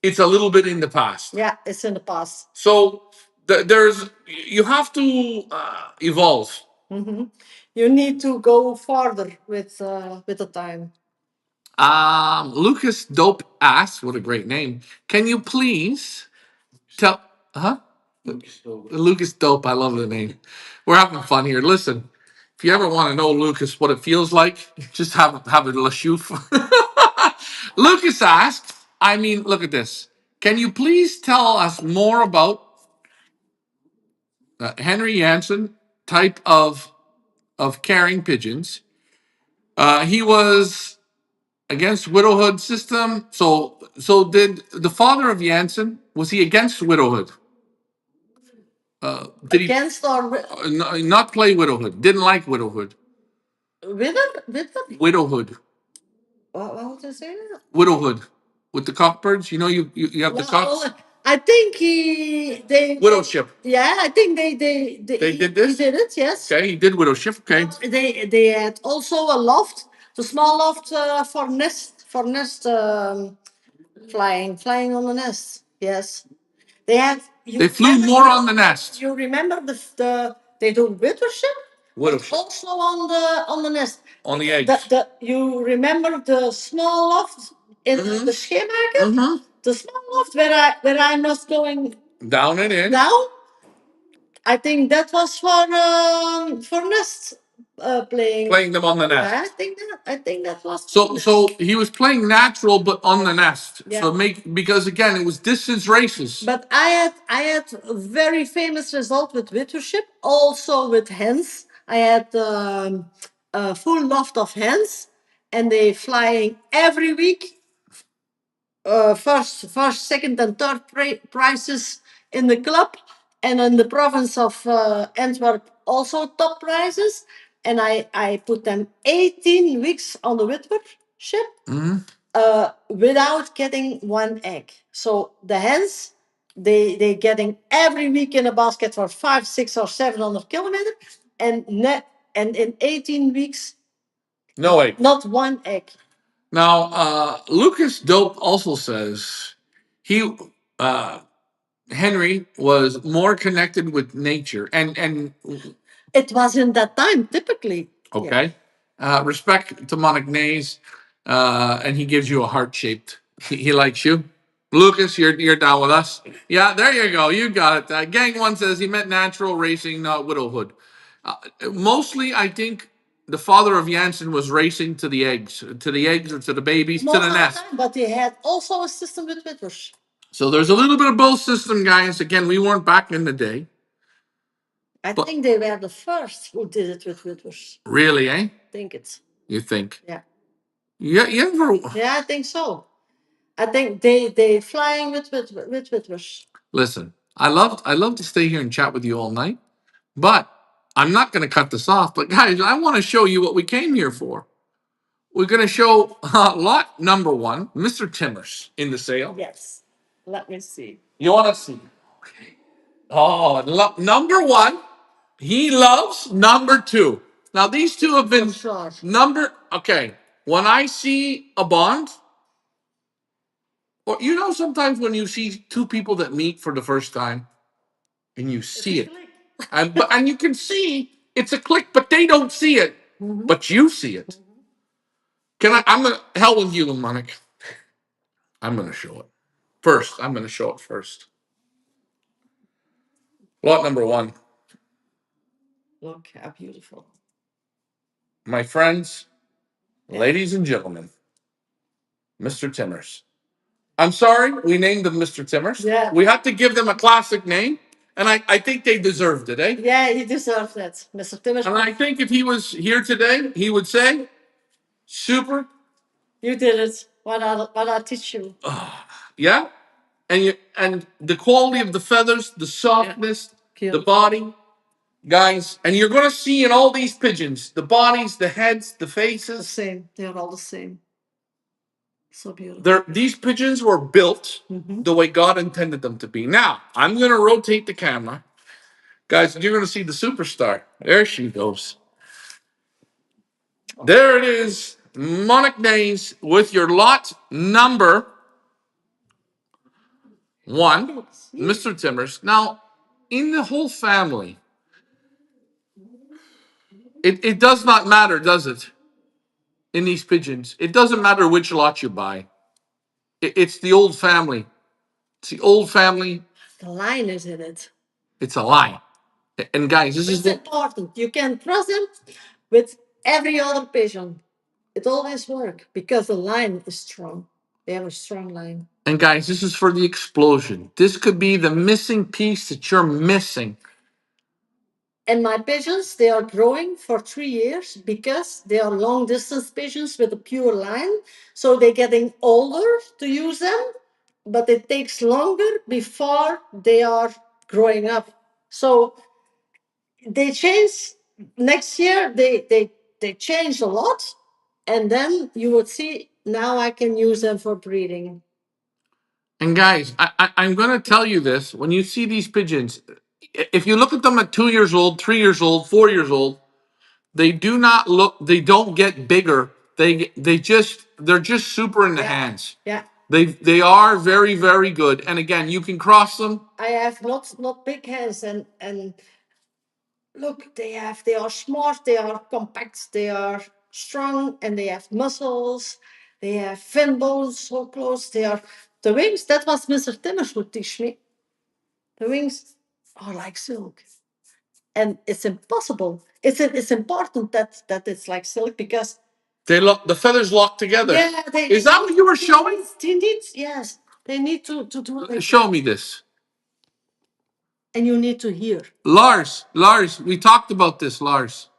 it's a little bit in the past. Yeah, it's in the past. So you have to evolve. Mm-hmm. You need to go farther with the time. Lucas Dope asks, what a great name. Can you please tell, huh? Lucas Dope. I love the name. We're having fun here. Listen, if you ever want to know, Lucas, what it feels like, just have a lashoof. Lucas asked, look at this. Can you please tell us more about Henry Jansen type of carrying pigeons? He was against widowhood system. So did the father of Jansen, was he against widowhood? Did Against or not play widowhood? Didn't like widowhood. Widowhood. What would you say? Widowhood with the cockbirds. You know, you have the cocks. I think Widowship. Yeah, I think they did this. He did it. Yes. Okay, he did widowship. Okay. They had also a loft, the small loft for nest flying on the nest. Yes. They had. They flew more on the nest. You remember they do widowship? Widowship. Also on the nest. On the eggs. You remember the small loft in the Scheemaker? Mm-hmm. The small loft where I was going down and in. down. I think that was for nest playing them on the nest. I think that was. So he was playing natural, but on the nest. Yeah. So because again it was distance races. But I had a very famous result with widowship, also with hens. I had a full loft of hens, and they flying every week. First, second, and third prizes in the club, and in the province of Antwerp also top prizes. And I put them 18 weeks on the widowship without getting one egg. So the hens, they getting every week in a basket for 500, 600, or 700 kilometers, and in 18 weeks, no egg, not one egg. Now, Lucas Dope also says Henry was more connected with nature, and it was in that time typically. Okay, respect to Monick Nays, and he gives you a heart shaped. He likes you, Lucas. You're down with us. Yeah, there you go. You got it. Gang One says he meant natural racing, not widowhood. Mostly, I think the father of Jansen was racing to the eggs or to the babies, to the nest. But he had also a system with widders. So there's a little bit of both system, guys. Again, we weren't back in the day. I think they were the first who did it with widders. Really, eh? Think it. You think? Yeah. Yeah, you ever? Yeah, I think so. I think they flying with widders. Listen, I love to stay here and chat with you all night, but I'm not going to cut this off. But guys, I want to show you what we came here for. We're going to show lot number one, Mr. Timmers in the sale. Yes. Let me see. You want to see? Okay. Oh, number one. He loves number two. Now these two have been Okay. When I see a bond, or sometimes when you see two people that meet for the first time, and you see it, and you can see it's a click, but they don't see it, but you see it. I'm gonna hell with you, Monick. I'm gonna show it first. Lot number one. Look how beautiful. My friends, ladies and gentlemen, Mr. Timmers. I'm sorry we named them Mr. Timmers. Yeah. We had to give them a classic name. And I think they deserved it, eh? Yeah, he deserved it, Mr. Timmers. And I think if he was here today, he would say, super. You did it. What I teach you. Yeah. And the quality of the feathers, the softness, the body, guys, and you're gonna see in all these pigeons, the bodies, the heads, the faces. The same. They're all the same. So beautiful. These pigeons were built the way God intended them to be. Now, I'm gonna rotate the camera. Guys, you're gonna see the superstar. There she goes. There it is. Monick Days with your lot number 1, Mr. Timmers. Now, in the whole family, it does not matter, does it? In these pigeons, it doesn't matter which lot you buy. It's the old family. It's the old family. The line is in it. It's a line. And guys, this It's is important. You can trust them with every other pigeon. It always works because the line is strong. They have a strong line. And guys, this is for the explosion. This could be the missing piece that you're missing. And my pigeons, they are growing for 3 years because they are long distance pigeons with a pure line. So they're getting older to use them, but it takes longer before they are growing up. So they change next year, they change a lot. And then you would see now I can use them for breeding. And guys, I'm going to tell you this. When you see these pigeons, if you look at them at 2 years old, 3 years old, 4 years old, they do not look, they don't get bigger. They're just super in the hands. Yeah. They are very, very good. And again, you can cross them. I have not big hands and look, they are smart, they are compact, they are strong, and they have muscles, they have fin bones so close, they are the wings, that was Mr. Timmers would teach me. The wings are like silk. And it's impossible. It's important that it's like silk because The feathers lock together. yeah, Is that what you were showing? They need, yes, they need to do it. Like Show me this. and you need to hear. Lars, we talked about this, Lars.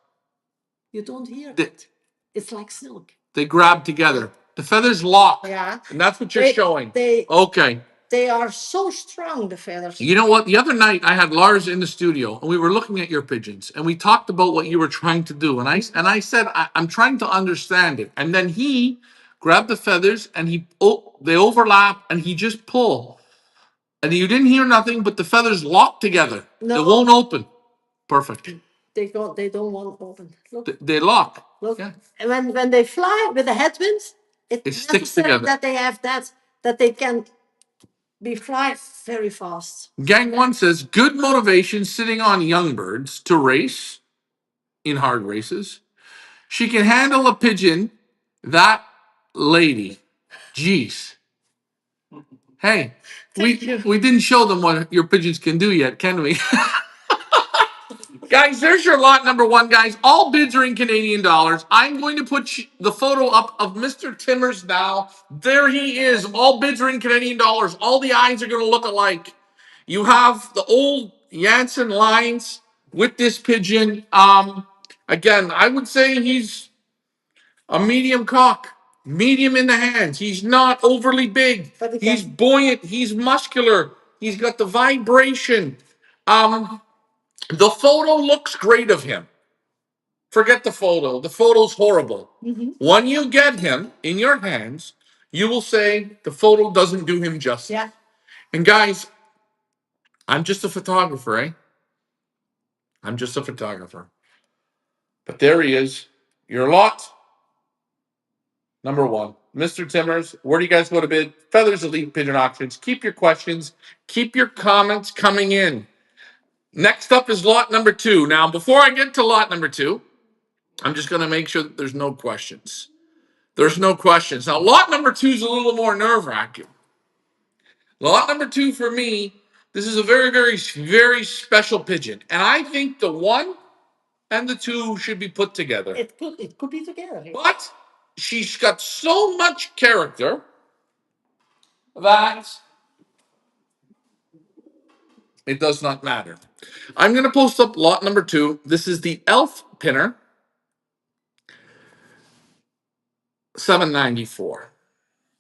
You don't hear it. It's like silk. They grab together. The feathers lock. Yeah. And that's what you're showing. Okay. They are so strong, the feathers. You know what? The other night I had Lars in the studio and we were looking at your pigeons and we talked about what you were trying to do. And I said, I'm trying to understand it. And then he grabbed the feathers and they overlap and he just pull. And you didn't hear nothing, but the feathers lock together. No. They won't open. Perfect. They don't want to open. Look. They lock. Look. Yeah. And when they fly with the headwinds, it sticks together. That they have that they can be fly very fast. Gang 1 says, good motivation sitting on young birds to race in hard races. She can handle a pigeon, that lady. Jeez. Hey, we didn't show them what your pigeons can do yet, can we? Guys, there's your lot number 1, guys. All bids are in Canadian dollars. I'm going to put the photo up of Mr. Timmers now. There he is. All bids are in Canadian dollars. All the eyes are going to look alike. You have the old Jansen lines with this pigeon. Again, I would say he's a medium cock, medium in the hands. He's not overly big. He's buoyant. He's muscular. He's got the vibration. The photo looks great of him. Forget the photo. The photo's horrible. Mm-hmm. When you get him in your hands, you will say the photo doesn't do him justice. Yeah. And guys, I'm just a photographer, eh? I'm just a photographer. But there he is. Your lot number 1. Mr. Timmers, where do you guys go to bid? Feathers Elite Pigeon Auctions. Keep your questions. Keep your comments coming in. Next up is lot number 2. Now, before I get to lot number 2, I'm just going to make sure that there's no questions. There's no questions. Now, lot number 2 is a little more nerve-wracking. Lot number 2 for me, this is a very, very, very special pigeon. And I think the 1 and the 2 should be put together. It could be together. But she's got so much character that It does not matter. I'm going to post up lot number 2. This is the Elfpenner, $7.94.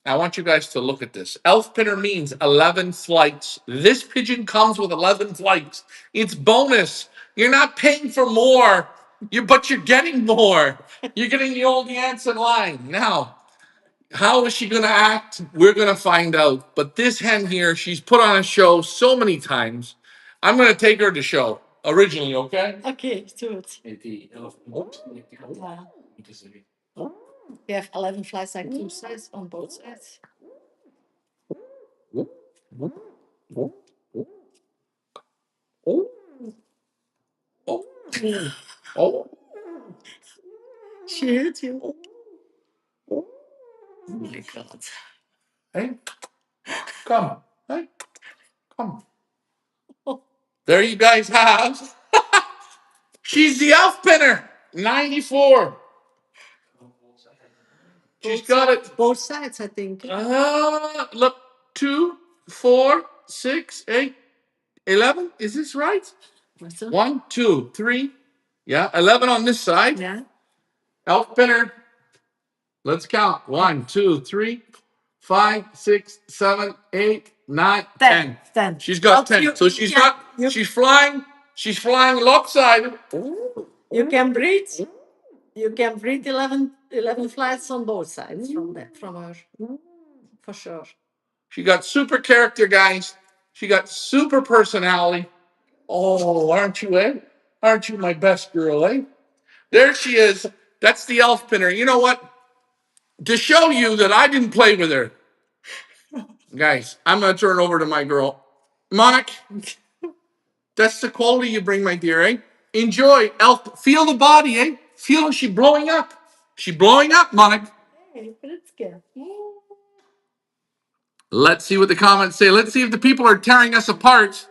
I want you guys to look at this. Elfpenner means 11 flights. This pigeon comes with 11 flights. It's bonus. You're not paying for more, but you're getting more. You're getting the old Jansen line. Now, how is she going to act? We're going to find out. But this hen here, she's put on a show so many times. I'm going to take her to show originally, okay? Okay, do it. We have 11 flights like 2 sides on both sides. Oh, oh. She hit you. Oh my God. Hey, come. Hey, come. There you guys have. She's the Elfpenner, 94. She's got it. Both sides, I think. Look, 2, 4, 6, 8, 11. Is this right? 1, 2, 3. Yeah, 11 on this side. Yeah. Elfpenner. Let's count. 1, 2, 3, 5, 6, 7, 8, 9, 10. 10. She's got 10. So she's she's flying. She's flying lopsided. You can breathe. You can breathe 11 flights on both sides from her. For sure. She got super character, guys. She got super personality. Oh, aren't you, eh? Aren't you my best girl, eh? There she is. That's the Elfpenner. You know what? To show you that I didn't play with her, guys, I'm going to turn over to my girl. Monick, that's the quality you bring, my dear, eh? Enjoy. Feel the body, eh? Feel she blowing up. She blowing up, Monick. Hey, Driekske. Let's see what the comments say. Let's see if the people are tearing us apart.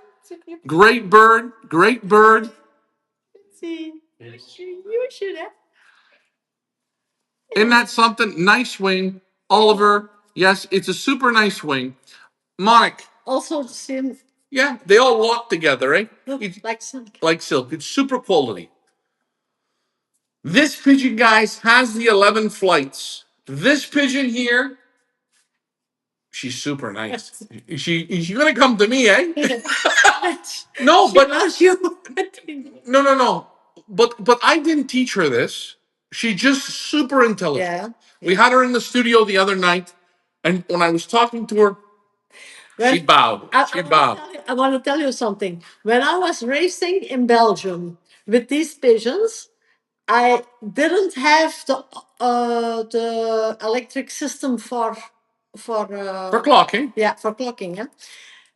Great bird. Great bird. Let's see. You should have. Isn't that something? Nice wing. Oliver. Yes, it's a super nice wing. Monick. Also the same. Yeah, they all lock together, eh? Like silk. Like silk. It's super quality. This pigeon, guys, has the 11 flights. This pigeon here, she's super nice. She's gonna come to me, eh? No, she but loves you. no. But I didn't teach her this. She's just super intelligent. Yeah. We had her in the studio the other night, and when I was talking to her, she bowed. I want to tell you something. When I was racing in Belgium with these pigeons, I didn't have the electric system for clocking. Yeah, for clocking. Yeah,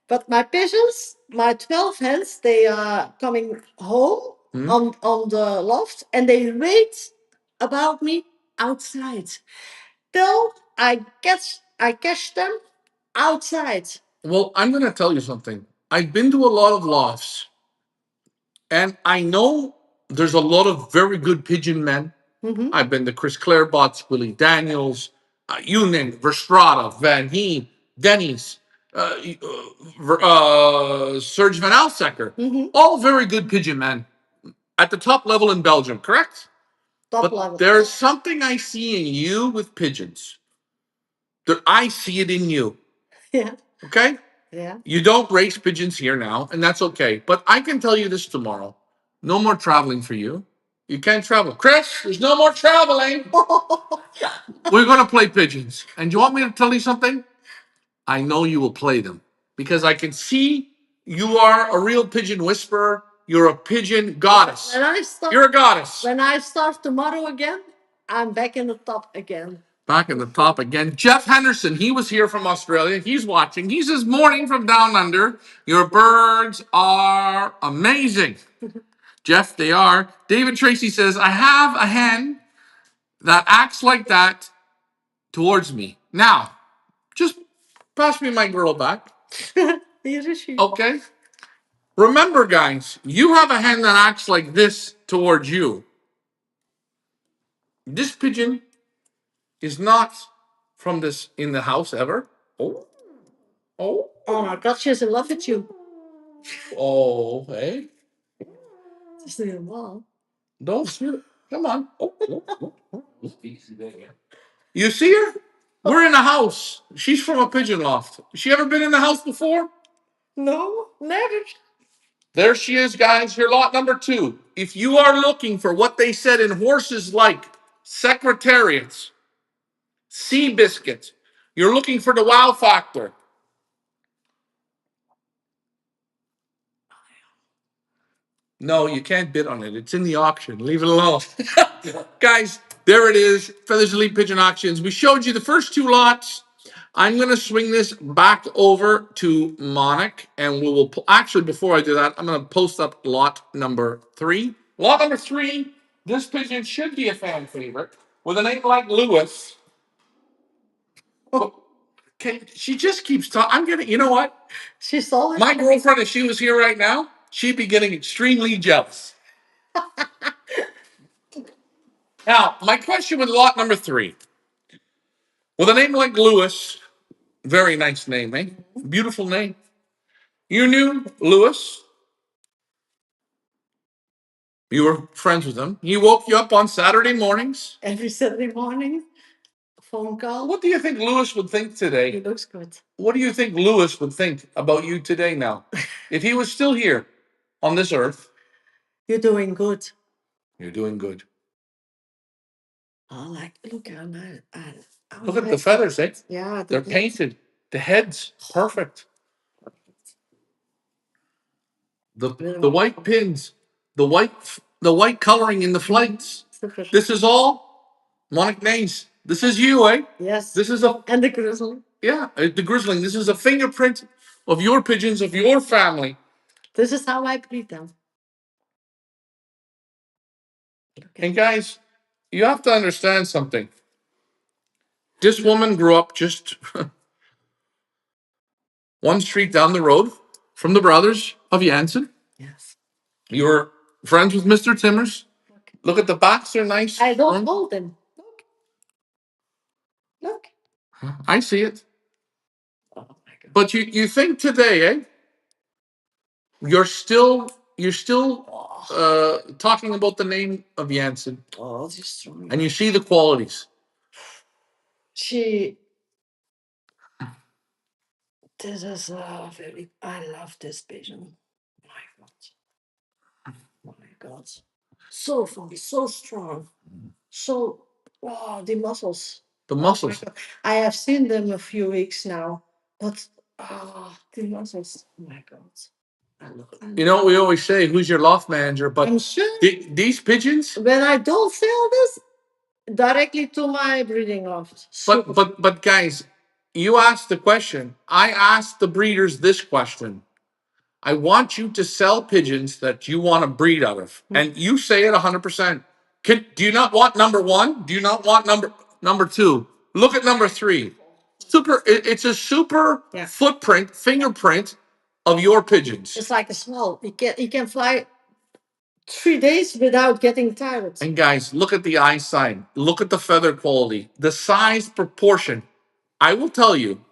but my pigeons, my 12 hens, they are coming home on the loft, and they wait about me outside till I catch them outside. Well, I'm going to tell you something. I've been to a lot of lofts, and I know there's a lot of very good pigeon men. Mm-hmm. I've been to Chris Clarebot's, Willie Daniels, Union, Verstrada, Van Heen, Denny's, Serge Van Alsecker. Mm-hmm. All very good pigeon men at the top level in Belgium, correct? Top level. There's something I see in you with pigeons. I see it in you. Yeah. Okay? Yeah. You don't race pigeons here now, and that's okay. But I can tell you this tomorrow. No more traveling for you. You can't travel. Chris, there's no more traveling. We're going to play pigeons. And do you want me to tell you something? I know you will play them because I can see you are a real pigeon whisperer. You're a pigeon goddess. You're a goddess. When I start tomorrow again, I'm back in the top again. Back in the top again. Jeff Henderson, he was here from Australia. He's watching. He says, morning from down under. Your birds are amazing. Jeff, they are. David Tracy says, I have a hen that acts like that towards me. Now, just pass me my girl back. Okay? Remember, guys, you have a hen that acts like this towards you. This pigeon is not from this in the house ever. Oh my God, she's in love with you. Oh, hey. She's doing well. Don't shoot. Come on. You see her? We're in the house. She's from a pigeon loft. Has she ever been in the house before? No, never. There she is, guys. Here, lot number 2. If you are looking for what they said in horses like secretariats, sea biscuits, you're looking for the wow factor. No, you can't bid on it. It's in the auction. Leave it alone. Guys, there it is. Feathers Elite Pigeon Auctions. We showed you the first 2 lots. I'm going to swing this back over to Monick, and we will actually, before I do that, I'm going to post up lot number 3. Lot number 3, this pigeon should be a fan favorite with a name like Lewis. Okay, she just keeps talking. I'm getting, you know what? She's always My girlfriend, if she was here right now, she'd be getting extremely jealous. Now, my question with lot number 3. With a name like Lewis, very nice name, eh? Beautiful name. You knew Lewis. You were friends with him. He woke you up on Saturday mornings. every Saturday morning. Phone call. What do you think Lewis would think today? He looks good. What do you think Lewis would think about you today now? If he was still here on this earth? You're doing good. You're doing good. Oh, like, look at Look at the feathers, eh? Yeah. They're painted. The head's perfect. The white pins, the white coloring in the flights. This is all Monick names. This is you, eh? Yes. This is and the grizzle. Yeah, the grizzling. This is a fingerprint of your pigeons, of your family. This is how I breed them. And guys, you have to understand something. This woman grew up just one street down the road from the brothers of Jansen. Yes. You were friends with Mr. Timmers. Look at the backs, they're nice. I don't hold them. Look. I see it. Oh my God. But you think today, eh? You're still talking about the name of Jansen. Oh, she's strong. And you see the qualities. This is very. I love this pigeon. My God. My God. So fun, so strong. So, wow, the muscles. The muscles. I have seen them a few weeks now, but the muscles. Oh my God. You know, we always say, who's your loft manager? But I'm sure these pigeons. when I don't sell this, directly to my breeding loft. But guys, you asked the question. I asked the breeders this question. I want you to sell pigeons that you want to breed out of, and you say it 100%. Do you not want number 1? Do you not want number 2? Look at number 3. It's a super footprint, fingerprint of your pigeons. It's like a swallow. He can fly 3 days without getting tired. And guys, look at the eye sign. Look at the feather quality, the size proportion. I will tell you,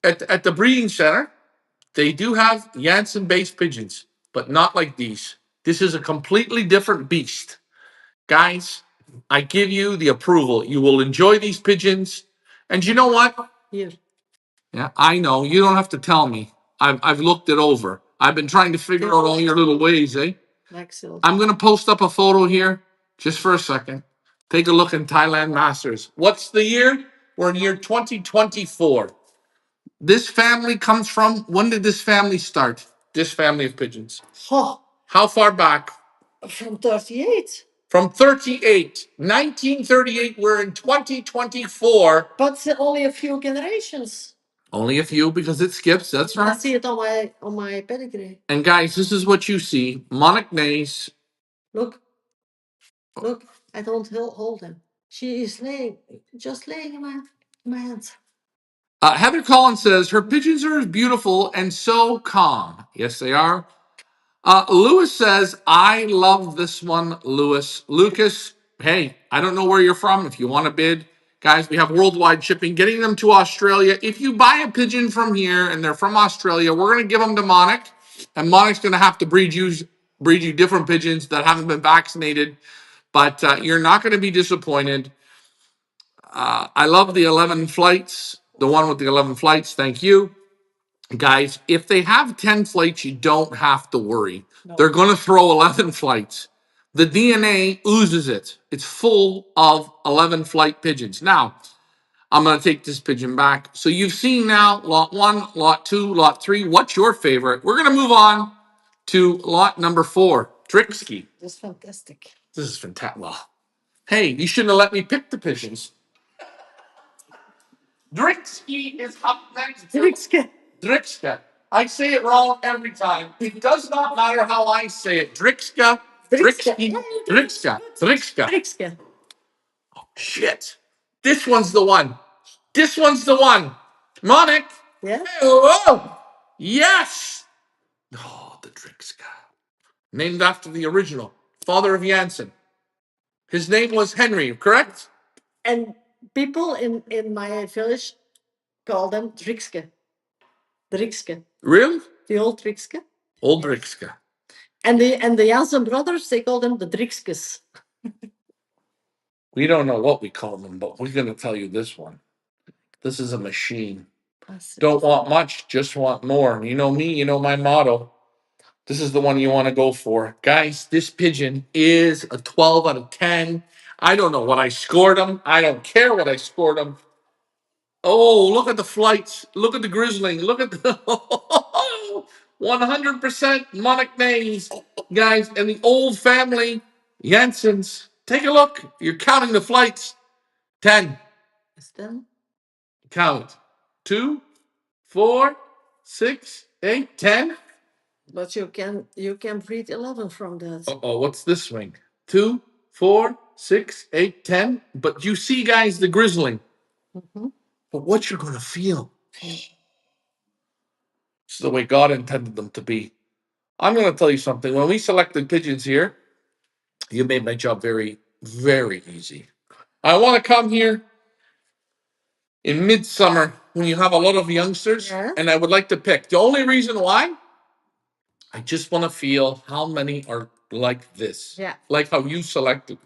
at the breeding center, they do have Jansen-based pigeons, but not like these. This is a completely different beast. Guys, I give you the approval. You will enjoy these pigeons. And you know what? Here. Yeah, I know. You don't have to tell me. I've looked it over. I've been trying to figure out all your little ways, eh? I'm going to post up a photo here just for a second. Take a look in Thailand Masters. What's the year? We're in year 2024. This family comes from, when did this family start? This family of pigeons. Oh, How far back? from 38. From 38. 1938, we're in 2024. But only a few generations. Only a few because it skips, that's right. I see it on my pedigree. And guys, this is what you see. Monick nays. Look, I don't hold him. She is just laying in my hands. Heather Collins says, her pigeons are beautiful and so calm. Yes, they are. Lewis says, I love this one, Lewis. Lucas, hey, I don't know where you're from. If you want to bid, Guys, we have worldwide shipping, getting them to Australia. If you buy a pigeon from here and they're from Australia, we're going to give them to Monick, and Monick's going to have to breed you different pigeons that haven't been vaccinated, but you're not going to be disappointed. I love the 11 flights, the one with the 11 flights. Thank you. Guys, if they have 10 flights, you don't have to worry. No. They're going to throw 11 flights. The DNA oozes it. It's full of 11 flight pigeons. Now, I'm going to take this pigeon back. So you've seen now lot 1, lot 2, lot 3. What's your favorite? We're going to move on to lot number 4, Driekske. This is fantastic. This is fantastic. Well, hey, you shouldn't have let me pick the pigeons. Driekske is up next. Driekske. Driekske. I say it wrong every time. It does not matter how I say it. Driekske. Driekske. Driekske. Driekske. Driekske. Oh, shit. This one's the one. This one's the one. Monick. Yeah. Whoa. Yes. Oh, the Driekske. Named after the original father of Jansen. His name was Henry, correct? And people in my village call them Driekske. Driekske. Really? The old Driekske. Old Driekske. And the Jansen Brothers, they call them the Driekskes. We don't know what we call them, but we're going to tell you this one. This is a machine. Don't want much, just want more. You know me, you know my motto. This is the one you want to go for. Guys, this pigeon is a 12 out of 10. I don't know what I scored him. I don't care what I scored him. Oh, look at the flights. Look at the grizzling. Look at the 100% Monick names. Guys, and the old family, Jansen's. Take a look. You're counting the flights. 10. Is 10? Count. 2, 4, 6, 8, 10. But you can breed 11 from that. Oh, what's this wing? 2, 4, 6, 8, 10. But you see, guys, the grizzling. Mm-hmm. But what you're going to feel. This is the way God intended them to be. I'm going to tell you something. When we selected pigeons here, you made my job very, very easy. I want to come here in midsummer when you have a lot of youngsters, and I would like to pick. The only reason why, I just want to feel how many are like this. Yeah. Like how you selected.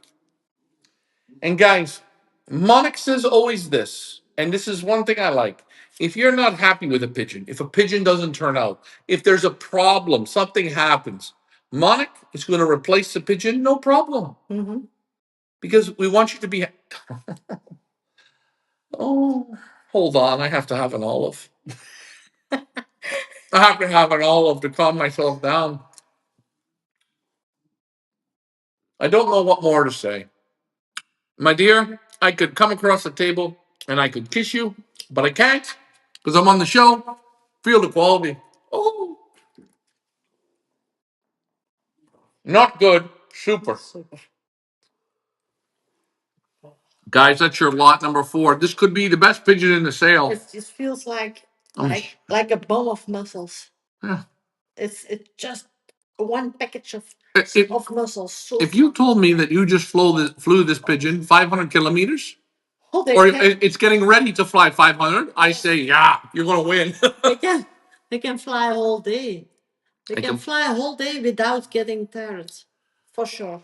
And guys, Monick says always this, and this is one thing I like. If you're not happy with a pigeon, if a pigeon doesn't turn out, if there's a problem, something happens, Monick is going to replace the pigeon, no problem. Mm-hmm. Because we want you to be. Oh, hold on. I have to have an olive. I have to have an olive to calm myself down. I don't know what more to say. My dear, I could come across the table and I could kiss you, but I can't because I'm on the show. Feel the quality. Oh, not good. Super. Guys, that's your lot number 4. This could be the best pigeon in the sale. It just feels like a bomb of muscles. Yeah. It's just one package of muscles. So if you told me that you just flew this pigeon 500 kilometers, or it's getting ready to fly 500, I say, yeah, you're going to win. They can fly a whole day. They can fly a whole day without getting tired, for sure.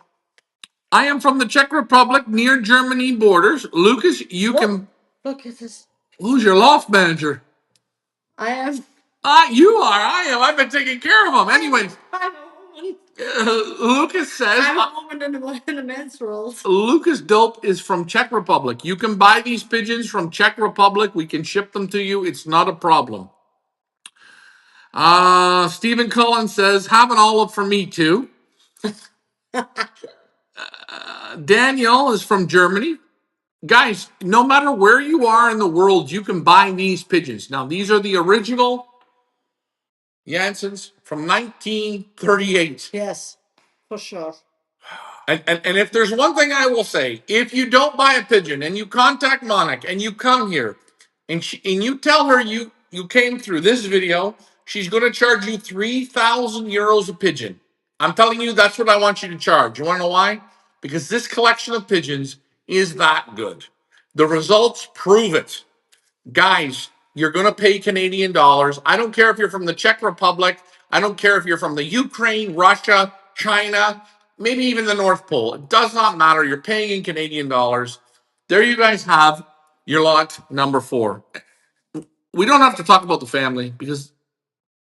I am from the Czech Republic, near Germany borders. Lucas, can... Look at this. Who's your loft manager? I am. You are. I am. I've been taking care of them. Anyways. I'm a woman. Lucas says... I'm a woman in a man's world. Lucas Dope is from Czech Republic. You can buy these pigeons from Czech Republic. We can ship them to you. It's not a problem. Stephen Cullen says, have an olive for me too. Danielle is from Germany. Guys, no matter where you are in the world, you can buy these pigeons. Now, these are the original Jansens from 1938. Yes, for sure. And if there's one thing I will say, if you don't buy a pigeon and you contact Monick and you come here and you tell her you came through this video, she's going to charge you 3,000 euros a pigeon. I'm telling you, that's what I want you to charge. You want to know why? Because this collection of pigeons is that good. The results prove it. Guys, you're going to pay Canadian dollars. I don't care if you're from the Czech Republic. I don't care if you're from the Ukraine, Russia, China, maybe even the North Pole. It does not matter. You're paying in Canadian dollars. There you guys have your lot number 4. We don't have to talk about the family because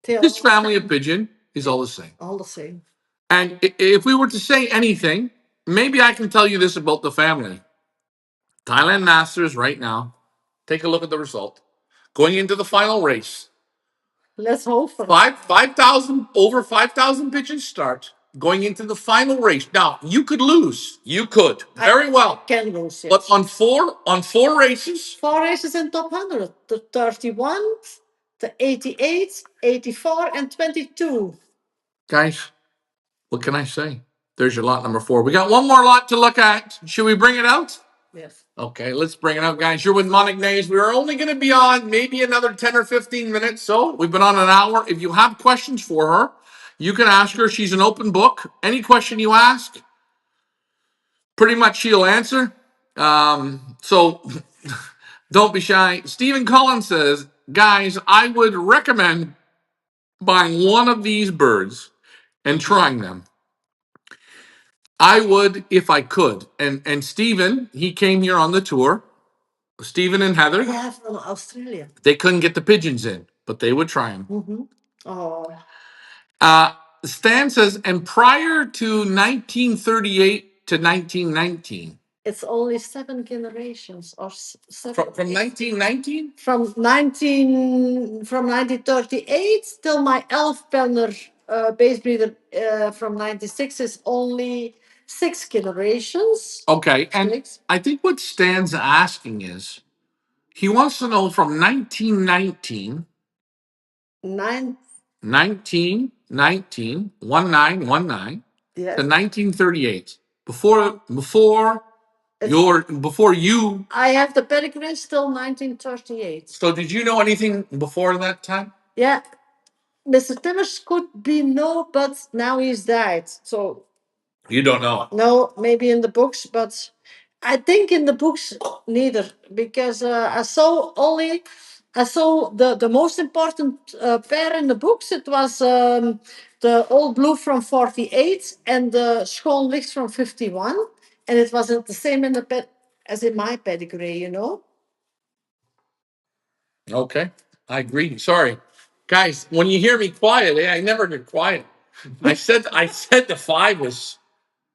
this family of pigeon is all the same. All the same. And if we were to say anything, maybe I can tell you this about the family. Thailand Masters right now. Take a look at the result. Going into the final race. Let's hope for 5,000 over 5,000 pigeons start going into the final race. Now you could lose. You could very well. Can lose, yes. But on four races. 4 races in top 100. The 31, the 88, 84, and 22. Guys, what can I say? There's your lot number 4. We got one more lot to look at. Should we bring it out? Yes. Okay, let's bring it out, guys. You're with Monick. We are only going to be on maybe another 10 or 15 minutes. So we've been on an hour. If you have questions for her, you can ask her. She's an open book. Any question you ask, pretty much she'll answer. So don't be shy. Stephen Collins says, guys, I would recommend buying one of these birds and trying them. I would if I could. And Stephen, he came here on the tour. Stephen and Heather. Yeah, from Australia. They couldn't get the pigeons in, but they would try them. Mm-hmm. Oh. Stan says, and prior to 1938 to 1919. It's only 7 generations or 7. From 1919? From 1938 till my Elfpenner base breeder from 96 is only 6 generations. Okay, and I think what Stan's asking is, he wants to know from 1919, 1919, 1919 yes, to 1938. Before you. I have the pedigree till 1938. So did you know anything before that time? Yeah. Mr. Timmers could be no, but now he's died. So you don't know. No, maybe in the books, but I think in the books neither, because I saw the most important pair in the books. It was the Old Blue from 48 and the Schoon Licht from 51, and it was the same in the as in my pedigree, you know. Okay, I agree. Sorry, guys. When you hear me quiet, I never get quiet. I said the 5 was,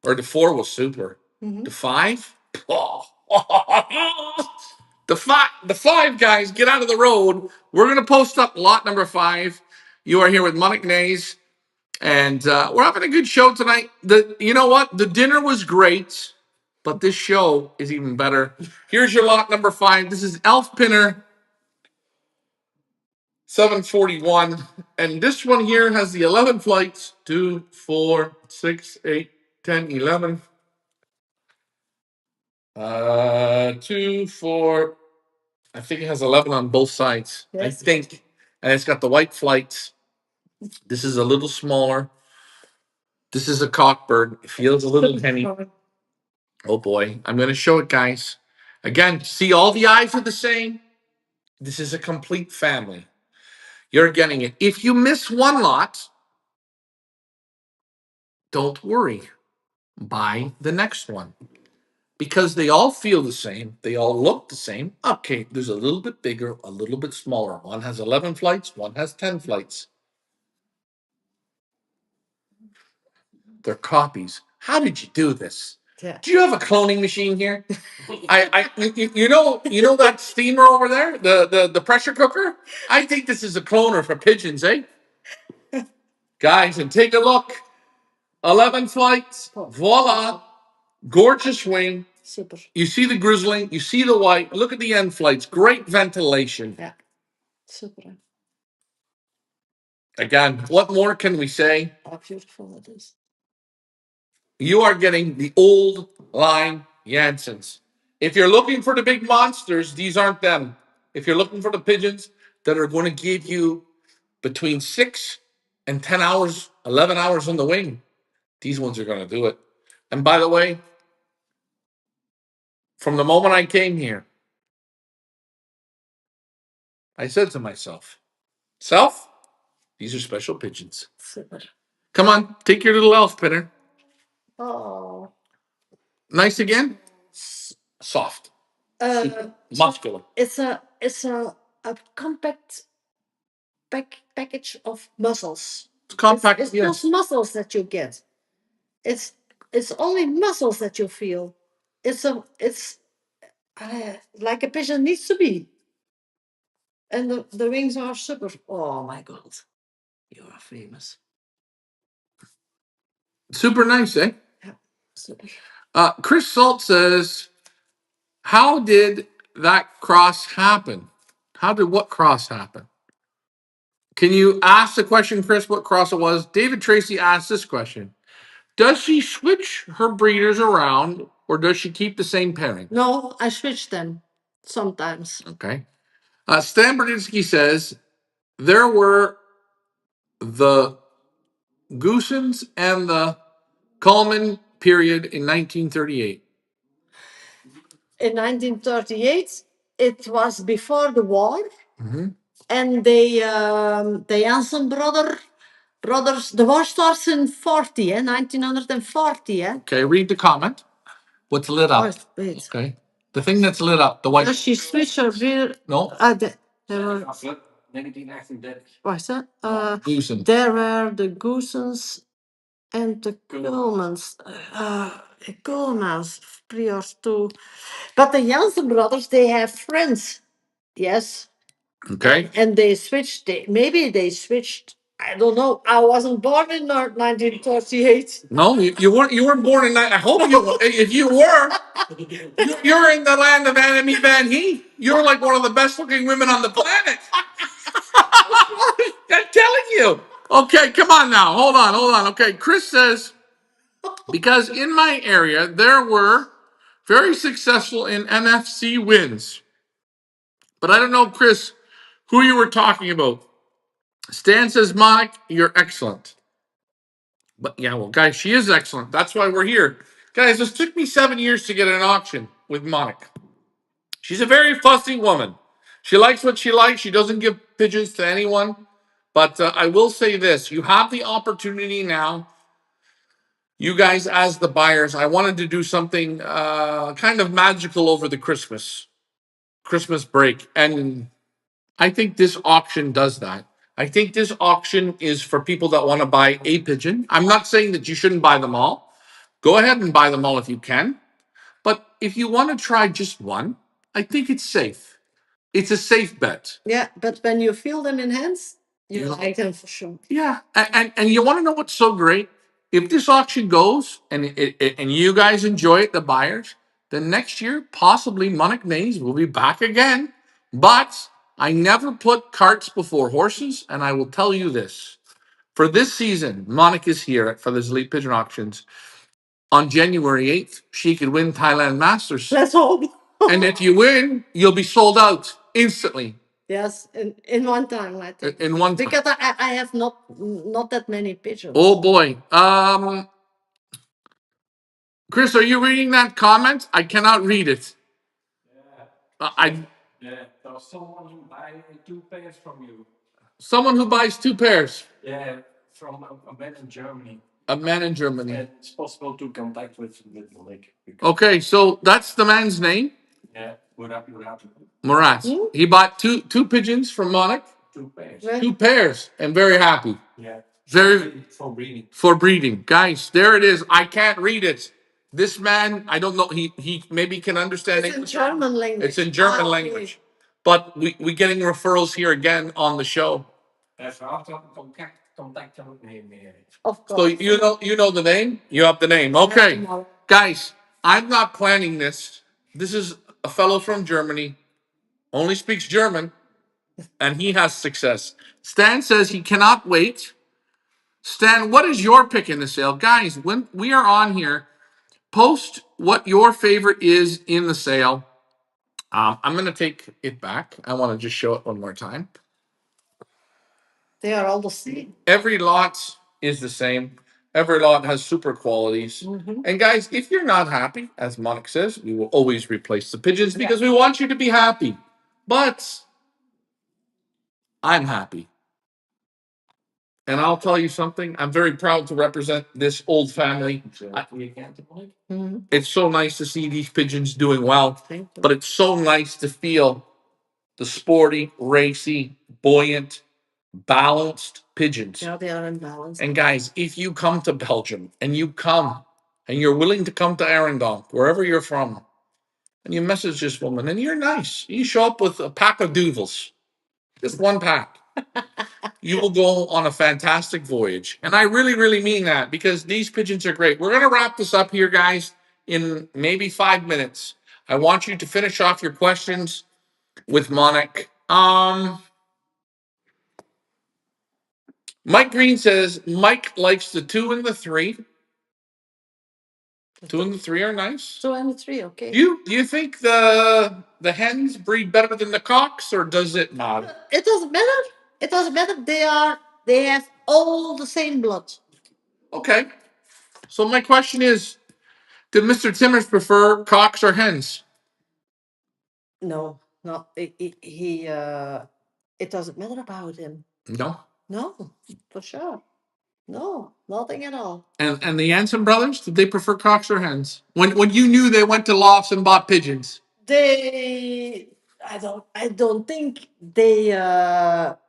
or the 4 was super. Mm-hmm. The 5, oh. the 5, guys, get out of the road. We're gonna post up lot number 5. You are here with Monick Nays, and we're having a good show tonight. You know what? The dinner was great, but this show is even better. Here's your lot number 5. This is Elfpenner 741, and this one here has the 11 flights. 2, 4, 6, 8, 10, 11. 2, 4. I think it has 11 on both sides. Yes. I think, and it's got the white flights. This is a little smaller. This is a cockbird. It feels a little henny. Oh boy, I'm going to show it, guys. Again, see, all the eyes are the same. This is a complete family. You're getting it. If you miss one lot, don't worry. Buy the next one. Because they all feel the same. They all look the same. Okay, there's a little bit bigger, a little bit smaller. One has 11 flights, one has 10 flights. They're copies. How did you do this? Yeah. Do you have a cloning machine here? You know that steamer over there, the pressure cooker? I think this is a cloner for pigeons, eh? Guys, and take a look. 11 flights. Voila. Gorgeous wing. Super. You see the grizzling. You see the white. Look at the end flights. Great ventilation. Yeah. Super. Again, what more can we say? How beautiful it is. You are getting the old line Jansens. If you're looking for the big monsters, these aren't them. If you're looking for the pigeons that are going to give you between 6 and 10 hours, 11 hours on the wing, these ones are going to do it. And by the way, from the moment I came here, I said to myself, self, these are special pigeons. Super. Come on, take your little Elfpenner. Oh. Nice again? Soft. Muscular. It's a compact package of muscles. It's compact. It's Yes. those muscles that you get. It's only muscles that you feel. It's like a pigeon needs to be. And the wings are super. Oh my God, you are famous. Super nice, eh? Yeah, super. Chris Salt says, how did that cross happen? How did what cross happen? Can you ask the question, Chris, what cross it was? David Tracy asked this question. Does she switch her breeders around or does she keep the same pairing? No, I switch them sometimes. Okay. Stan Bradinsky says, there were the Goosens and the Coleman period in 1938. In 1938, it was before the war, Mm-hmm. and the Jansen brothers. The war starts in 1940. Okay, read the comment. What's lit up? Oh, wait. Okay. The thing that's lit up, the white. Does she switch her breeder? No. There were. 1938. What is that? Goosen. There were the Goosens and the Colemans. Colemans prior to. But the Jansen brothers, they have friends. Yes. Okay. And they switched. Maybe they switched. I don't know. I wasn't born in 1938. No, you weren't. You weren't born in that. I hope you were. If you were, you're in the land of Annemie Van Heath. You're like one of the best looking women on the planet. I'm telling you. Okay, come on now. Hold on. Okay, Chris says, because in my area, there were very successful in NFC wins. But I don't know, Chris, who you were talking about. Stan says, Monick, you're excellent. But yeah, well, guys, she is excellent. That's why we're here. Guys, this took me 7 years to get an auction with Monick. She's a very fussy woman. She likes what she likes. She doesn't give pigeons to anyone. But I will say this. You have the opportunity now. You guys, as the buyers, I wanted to do something kind of magical over the Christmas break. And I think this auction does that. I think this auction is for people that want to buy a pigeon. I'm not saying that you shouldn't buy them all. Go ahead and buy them all if you can. But if you want to try just one, I think it's safe. It's a safe bet. Yeah, but when you feel them in hands, you like them for sure. Yeah, and you want to know what's so great? If this auction goes and and you guys enjoy it, the buyers, then next year possibly Monick Mays will be back again. But I never put carts before horses, and I will tell you this: for this season, Monick is here for the Elite Pigeon Auctions. On January 8th, she could win Thailand Masters. Let's hope. And if you win, you'll be sold out instantly. Yes, in one time, I think. In one time. Because I have not that many pigeons. Oh boy. Chris, are you reading that comment? I cannot read it. Yeah. There was someone who buy 2 pairs from you. Someone who buys 2 pairs. Yeah, from a man in Germany. A man in Germany. And it's possible to contact with Monick. Okay, so that's the man's name? Yeah, Murat. Murat. He bought two pigeons from Monick. 2 pairs. 2 pairs, and very happy. Yeah. Very For breeding. For breeding. Guys, there it is. I can't read it. This man, I don't know, he maybe can understand It's in English. German language. It's in German language. But we getting referrals here again on the show. Of course. So you know the name? You have the name. Okay. Guys, I'm not planning this. This is a fellow from Germany, only speaks German, and he has success. Stan says he cannot wait. Stan, what is your pick in the sale? Guys, when we are on here, post what your favorite is in the sale. I'm going to take it back. I want to just show it one more time. They are all the same. Every lot is the same. Every lot has super qualities. Mm-hmm. And guys, if you're not happy, as Monick says, we will always replace the pigeons because we want you to be happy. But I'm happy. And I'll tell you something. I'm very proud to represent this old family. It's so nice to see these pigeons doing well, but it's so nice to feel the sporty, racy, buoyant, balanced pigeons. Yeah, they are unbalanced. And guys, if you come to Belgium and you're willing to come to Arendonk, wherever you're from, and you message this woman and you're nice, you show up with a pack of duvels, just one pack. You will go on a fantastic voyage. And I really, really mean that because these pigeons are great. We're going to wrap this up here, guys, in maybe 5 minutes. I want you to finish off your questions with Monick. Mike Green says Mike likes the 2 and the 3. 2 and the 3 are nice. 2 and 3, okay. Do you think the hens breed better than the cocks, or does it matter? It doesn't matter. It doesn't matter. They have all the same blood. Okay. So my question is, did Mr. Timmers prefer cocks or hens? No, no. It doesn't matter about him. No. No, for sure. No, nothing at all. And the Jansen brothers, did they prefer cocks or hens? When you knew they went to lofts and bought pigeons? I don't think they.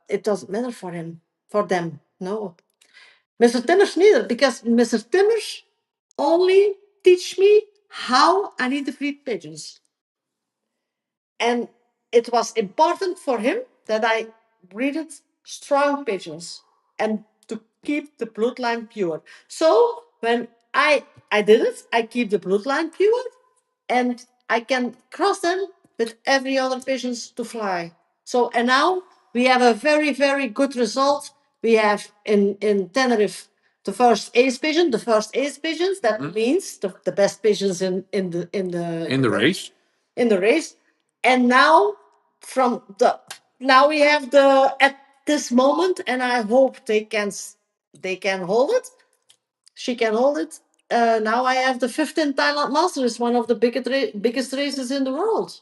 It doesn't matter for them. No, Mr. Timmers neither, because Mr. Timmers only teach me how I need to feed pigeons. And it was important for him that I breeded strong pigeons and to keep the bloodline pure. So when I did it, I keep the bloodline pure and I can cross them with every other pigeons to fly. So and now we have a very, very good result. We have in Tenerife the first ace pigeon, that means the best pigeons in the race. In the race. And now now we have the at this moment, and I hope they can hold it. She can hold it. Now I have the 15th Thailand Masters, one of the biggest races in the world.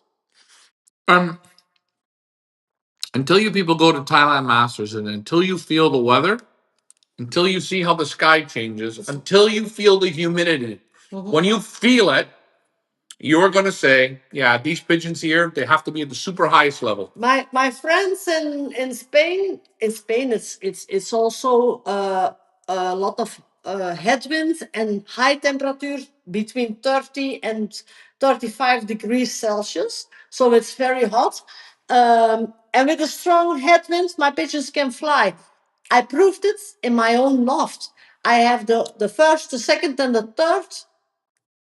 Until you people go to Thailand Masters and until you feel the weather, until you see how the sky changes, until you feel the humidity, when you feel it, you're going to say, yeah, these pigeons here, they have to be at the super highest level. My friends in Spain, it's also a lot of headwinds and high temperatures between 30 and 35 degrees Celsius. So it's very hot. And with the strong headwinds, my pigeons can fly. I proved it in my own loft. I have the first, the second, and the third.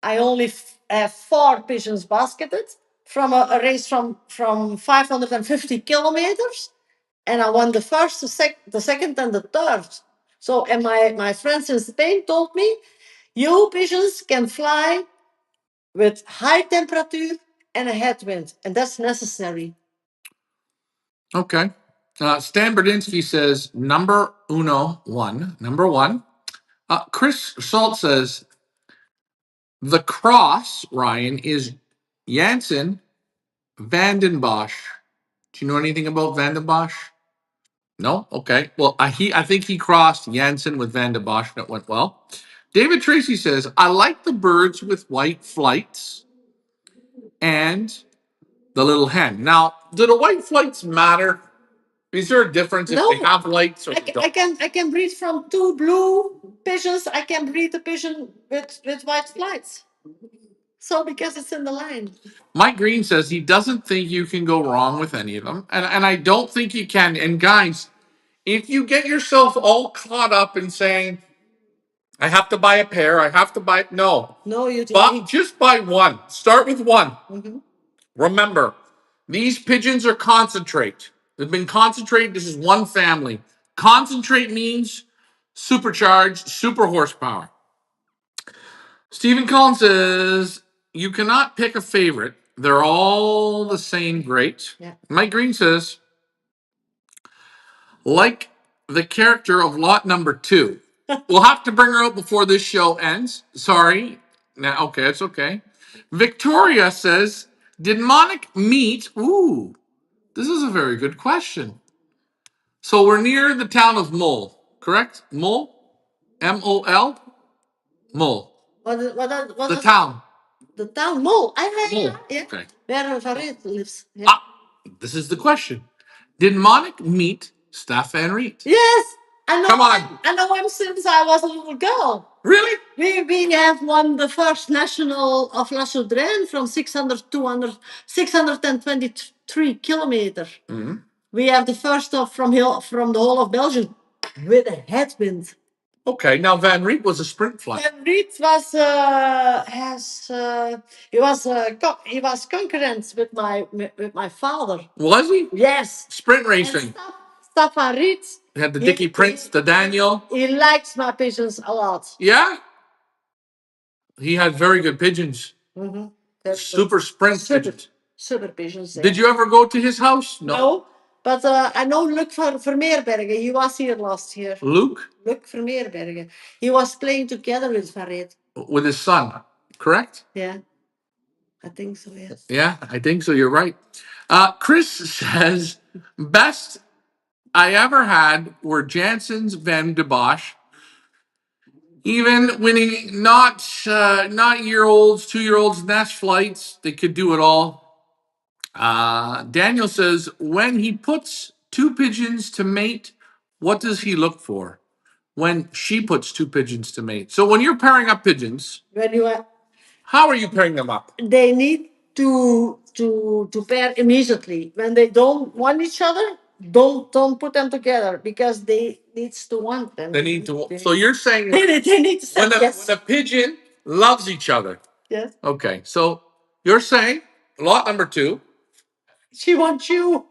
I only have 4 pigeons basketed from a race from 550 kilometers, and I won the first, the second, and the third. So, and my friends in Spain told me, you pigeons can fly with high temperature and a headwind, and that's necessary. Okay. Stan Berdinsky says number one. Chris Schultz says the cross, Ryan, is Jansen Vandenbosch. Do you know anything about Vandenbosch? No? Okay. Well, I think he crossed Jansen with Vandenbosch and it went well. David Tracy says, I like the birds with white flights and the little hen. Now, do the white flights matter? Is there a difference if they have lights or don't? I can breed from 2 blue pigeons. I can breed a pigeon with white flights. So because it's in the line. Mike Green says he doesn't think you can go wrong with any of them. And I don't think you can. And guys, if you get yourself all caught up in saying, I have to buy a pair, no. No, you don't. But just buy one. Start with one. Remember, these pigeons are concentrate. They've been concentrate. This is one family. Concentrate means supercharged, super horsepower. Stephen Collins says, you cannot pick a favorite. They're all the same great. Yeah. Mike Green says, like the character of lot number 2. We'll have to bring her out before this show ends. Sorry. Now, okay, it's okay. Victoria says, did Monick meet? Ooh, this is a very good question. So we're near the town of Mol, correct? Mol? M-O-L? Mol. What The is town. the town? Mol. Mol. Yeah. Okay. Where Farid lives. Yeah. Ah, this is the question. Did Monick meet Stefan Reed? Yes. Come on. I know him since I was a little girl. Really? We have won the first national of La Soudrenne from 623 kilometers. Mm-hmm. We have the first of from the whole of Belgium with a headwind. Okay, now Van Reet was a sprint fly. And Reed was he was concurrent with my father. Was he? Yes. Sprint racing. Stefan Reed. He had the Dickie Prince, the Daniel. He likes my pigeons a lot. Yeah? He had very good pigeons. Mm-hmm. Super sprint pigeons. Super pigeons. Did you ever go to his house? No. But I know Luc Vermeerbergen. He was here last year. Luke? Luc Vermeerbergen. He was playing together with Farid. With his son, correct? Yeah. I think so, yes. Yeah, I think so. You're right. Chris says, best I ever had were Jansen's Van de Bosch. Even winning not year-olds, 2-year-olds, nest flights, they could do it all. Daniel says, when he puts two pigeons to mate, what does he look for? When she puts two pigeons to mate. So when you're pairing up pigeons, When you are, how are you pairing them up? they need to pair immediately. When they don't want each other, don't put them together because they needs to want them. They need to. So you're saying They need to say when yes. a pigeon loves each other. Yes. Okay, so you're saying lot number 2. She wants you.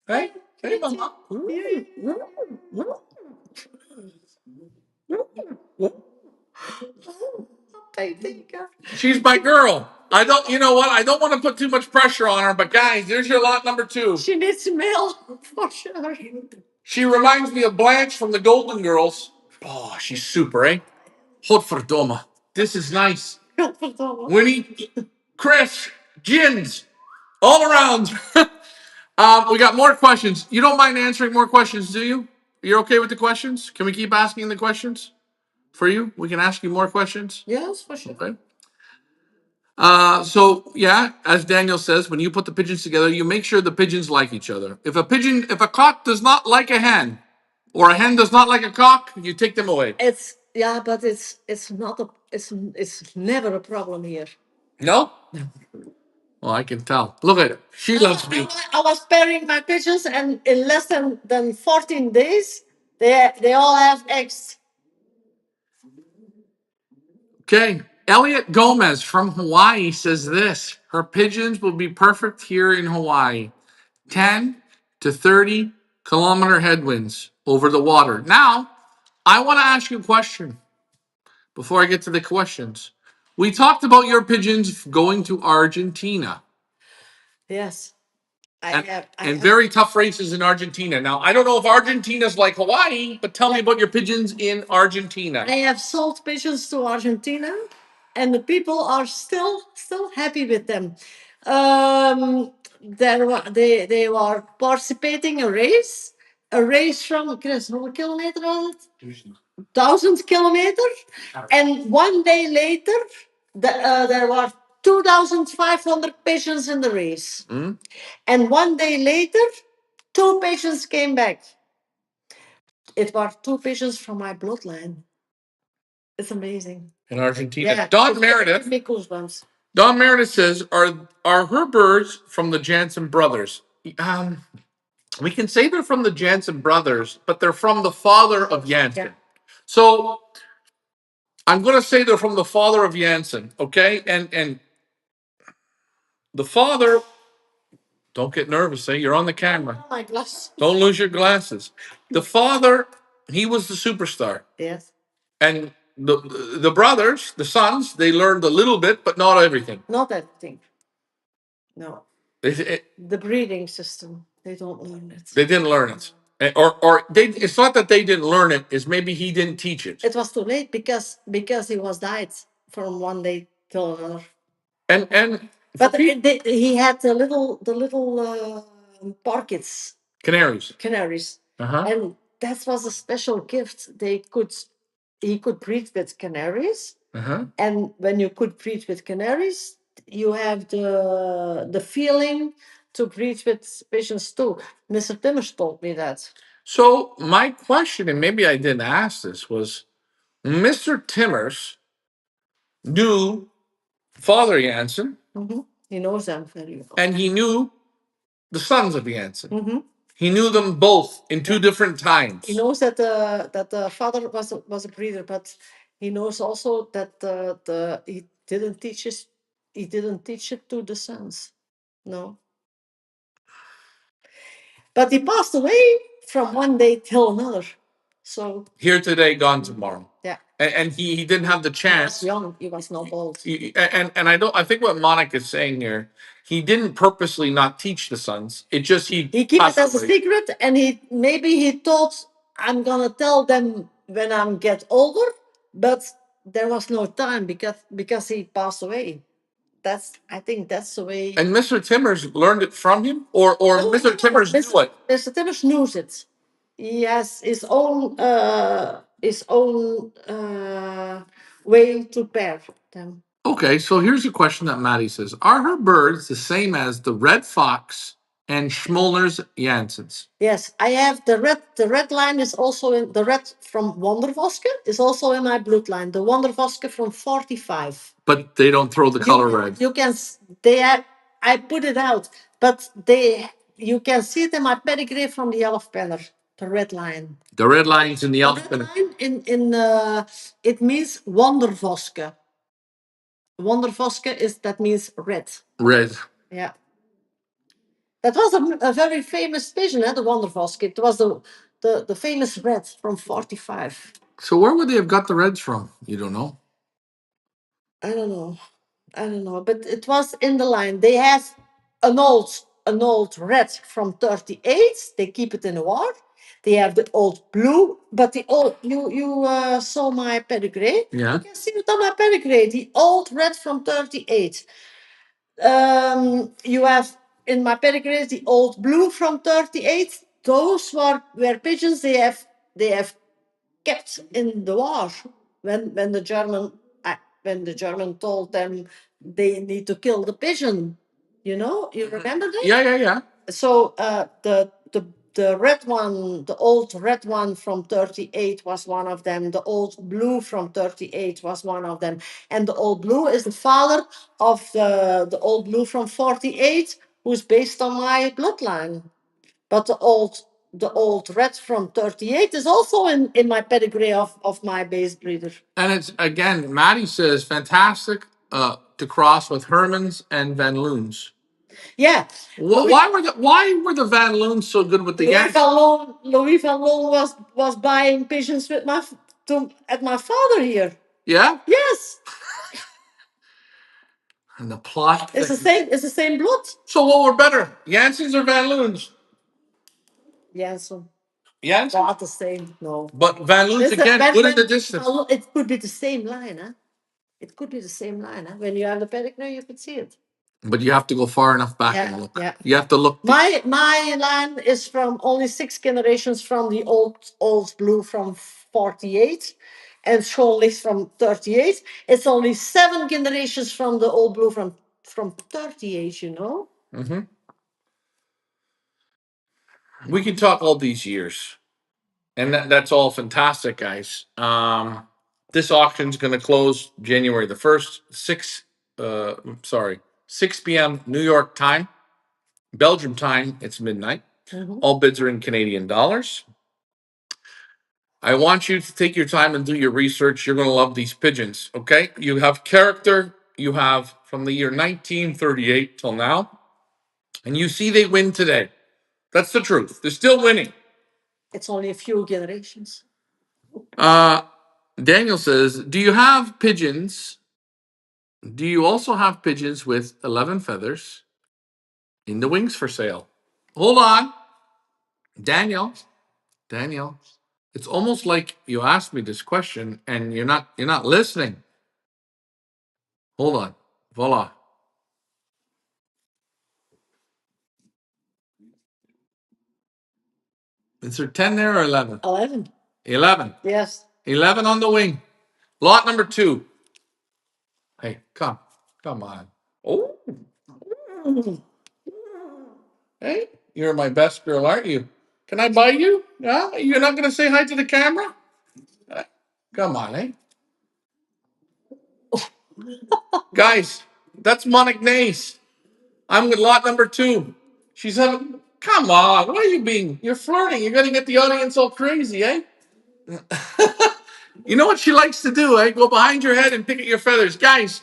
Hey, hey, mama. I think She's my girl. I don't. You know what? I don't want to put too much pressure on her. But guys, there's your lot number 2. she needs a male for sure. She reminds me of Blanche from the Golden Girls. Oh, she's super, eh? Godverdomme. This is nice. Winnie, Chris, Gins, all around. We got more questions. You don't mind answering more questions, do you? You're okay with the questions? Can we keep asking the questions for you? We can ask you more questions. Yes, for sure. Okay. So yeah, as Daniel says, when you put the pigeons together, you make sure the pigeons like each other. If a cock does not like a hen, or a hen does not like a cock, you take them away. But it's not it's never a problem here. No? Well, I can tell. Look at it. She loves me. I was pairing my pigeons, and in less than 14 days, they all have eggs. Okay. Elliot Gomez from Hawaii says this. Her pigeons will be perfect here in Hawaii. 10 to 30 kilometer headwinds over the water. Now, I want to ask you a question before I get to the questions. We talked about your pigeons going to Argentina. Yes. And very tough races in Argentina. Now, I don't know if Argentina's like Hawaii, but tell me about your pigeons in Argentina. I have sold pigeons to Argentina, and the people are still happy with them. They were participating a race from Chris, how many kilometers was it? 1,000 kilometers, and one day later, there were 2,500 pigeons in the race. And one day later, 2 pigeons came back. It were 2 pigeons from my bloodline. It's amazing. In Argentina. Yeah, Don Meredith. Goosebumps. Don Meredith says, are her birds from the Jansen Brothers? We can say they're from the Jansen Brothers, but they're from the father of Jansen. Yeah. So I'm going to say they're from the father of Jansen, okay? And the father, don't get nervous, eh? You're on the camera. Oh, my glasses. Don't lose your glasses. The father, he was the superstar. Yes. And the brothers, the sons, they learned a little bit, but not everything. Not everything. No. The breeding system, they don't learn it. They didn't learn it. It's not that they didn't learn it, it's maybe he didn't teach it. It was too late because he was died from one day till another. And But he had the little parkets, Canaries. Uh-huh. And that was a special gift. He could breed with canaries, Uh-huh. and when you could breed with canaries, you have the feeling to breed with pigeons too. Mr. Timmers told me that. So my question, and maybe I didn't ask this, was Mr. Timmers knew Father Jansen, He knows them very well. and he knew the sons of Jansen. He knew them both in two different times. He knows that the father was a breeder, but he knows also that he didn't teach it to the sons. No. But he passed away from one day till another. So Here today, gone tomorrow. yeah. And he didn't have the He was chance. young. He was not old. And I think what Monick is saying here, he didn't purposely not teach the sons. It just he keep it passed as a away. secret, and he thought, I'm gonna tell them when I'm get older, but there was no time because he passed away. I think that's the way. And Mr. Timmers learned it from him, or Mr. Timmers knew it. Mr. Timmers knows it. He has his own way to pair them. Okay, so here's a question that Maddie says: are her birds the same as the red fox and Schmolner's Jansens? Yes, I have the red. The red line is also in the red from Wondervoske is also in my bloodline. The Wondervoske from 45. But they don't throw the color red. You can. I put it out, but you can see it in my pedigree from the Elfpenner, the red line. The red lines in the The red Elfpenner. line it means Wondervoske. Wondervoske means red. Red. Yeah. That was a very famous pigeon, the Wondervoske. It was the famous red from 45. So where would they have got the reds from? You don't know. I don't know, but it was in the line. They have an old red from 38. They keep it in the war. They have the old blue, but the old you saw my pedigree. Yeah. You can see it on my pedigree. The old red from 38. You have in my pedigree the old blue from 38. Those were pigeons they have kept in the war when the German told them they need to kill the pigeon. You remember that? Yeah. So the red one, the old red one from 38 was one of them. The old blue from 38 was one of them. And the old blue is the father of the old blue from 48, who's based on my bloodline. But the old red from 38 is also in my pedigree of my base breeder. And it's again, Maddie says fantastic to cross with Hermans and Van Loons. Yeah. Why were the Van Loons so good with the Yankees? Louis Van Loon was buying pigeons with at my father here. Yeah? Yes. And the plot. It's the same blood. So what were better, Jansens or Van Loons? Jansen. Jansen? Not the same, no. But Van Loons again, good in the distance. It could be the same line, huh? It could be the same line, huh? When you have the pedigree, you could see it. But you have to go far enough back and look. Yeah. You have to look. My line is from only 6 generations from the old blue from 48, and Schoenlicht from 38. It's only 7 generations from the old blue from 38. Mm-hmm. We can talk all these years, and that's all fantastic, guys. This auction's going to close January the 1st, 6 p.m. New York time. Belgium time, it's midnight. All bids are in Canadian dollars. I want you to take your time and do your research. You're going to love these pigeons, okay? You have character. You have from the year 1938 till now. And you see they win today. That's the truth. They're still winning. It's only a few generations. Daniel says, do you have pigeons? Do you also have pigeons with 11 feathers in the wings for sale? Hold on. Daniel, it's almost like you asked me this question and you're not listening. Hold on. Voila. Is there 10 there or 11? 11. 11. Yes. 11 on the wing. Lot number 2. Hey, come on. Oh, hey, you're my best girl, aren't you? Can I buy you? Yeah, you're not gonna say hi to the camera? Come on, eh? Guys, that's Monick Nace. I'm with lot number 2. She's having. Come on, why are you being? You're flirting. You're gonna get the audience all crazy, eh? You know what she likes to do, eh? Go behind your head and pick at your feathers. Guys,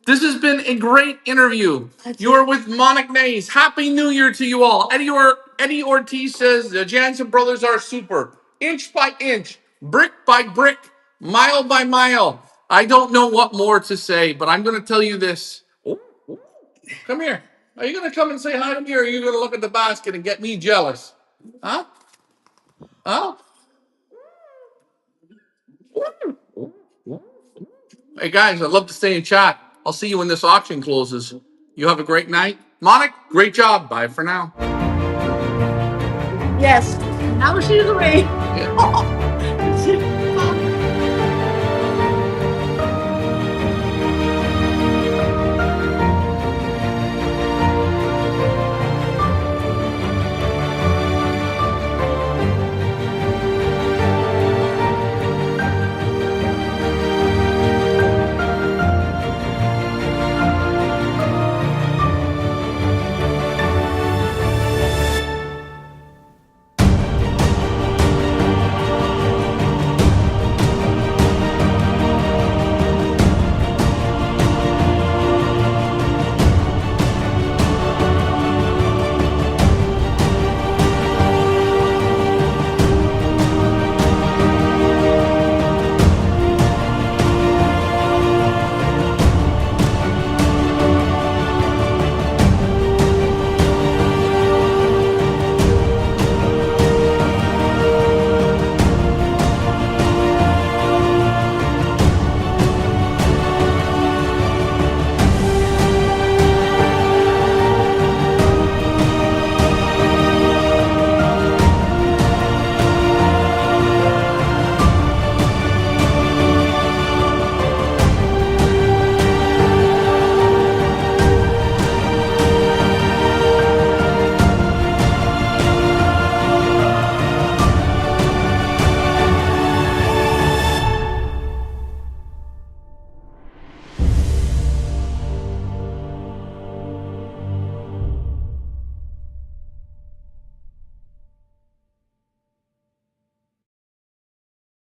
this has been a great interview. You are with Monick Nace. Happy New Year to you all. Eddie Ortiz says the Jansen Brothers are super. Inch by inch, brick by brick, mile by mile. I don't know what more to say, but I'm going to tell you this. Oh, come here. Are you going to come and say hi to me, or are you going to look at the basket and get me jealous? Huh? Huh? Hey guys, I'd love to stay in chat. I'll see you when this auction closes. You have a great night. Monick, great job. Bye for now. Yes. Now she's away.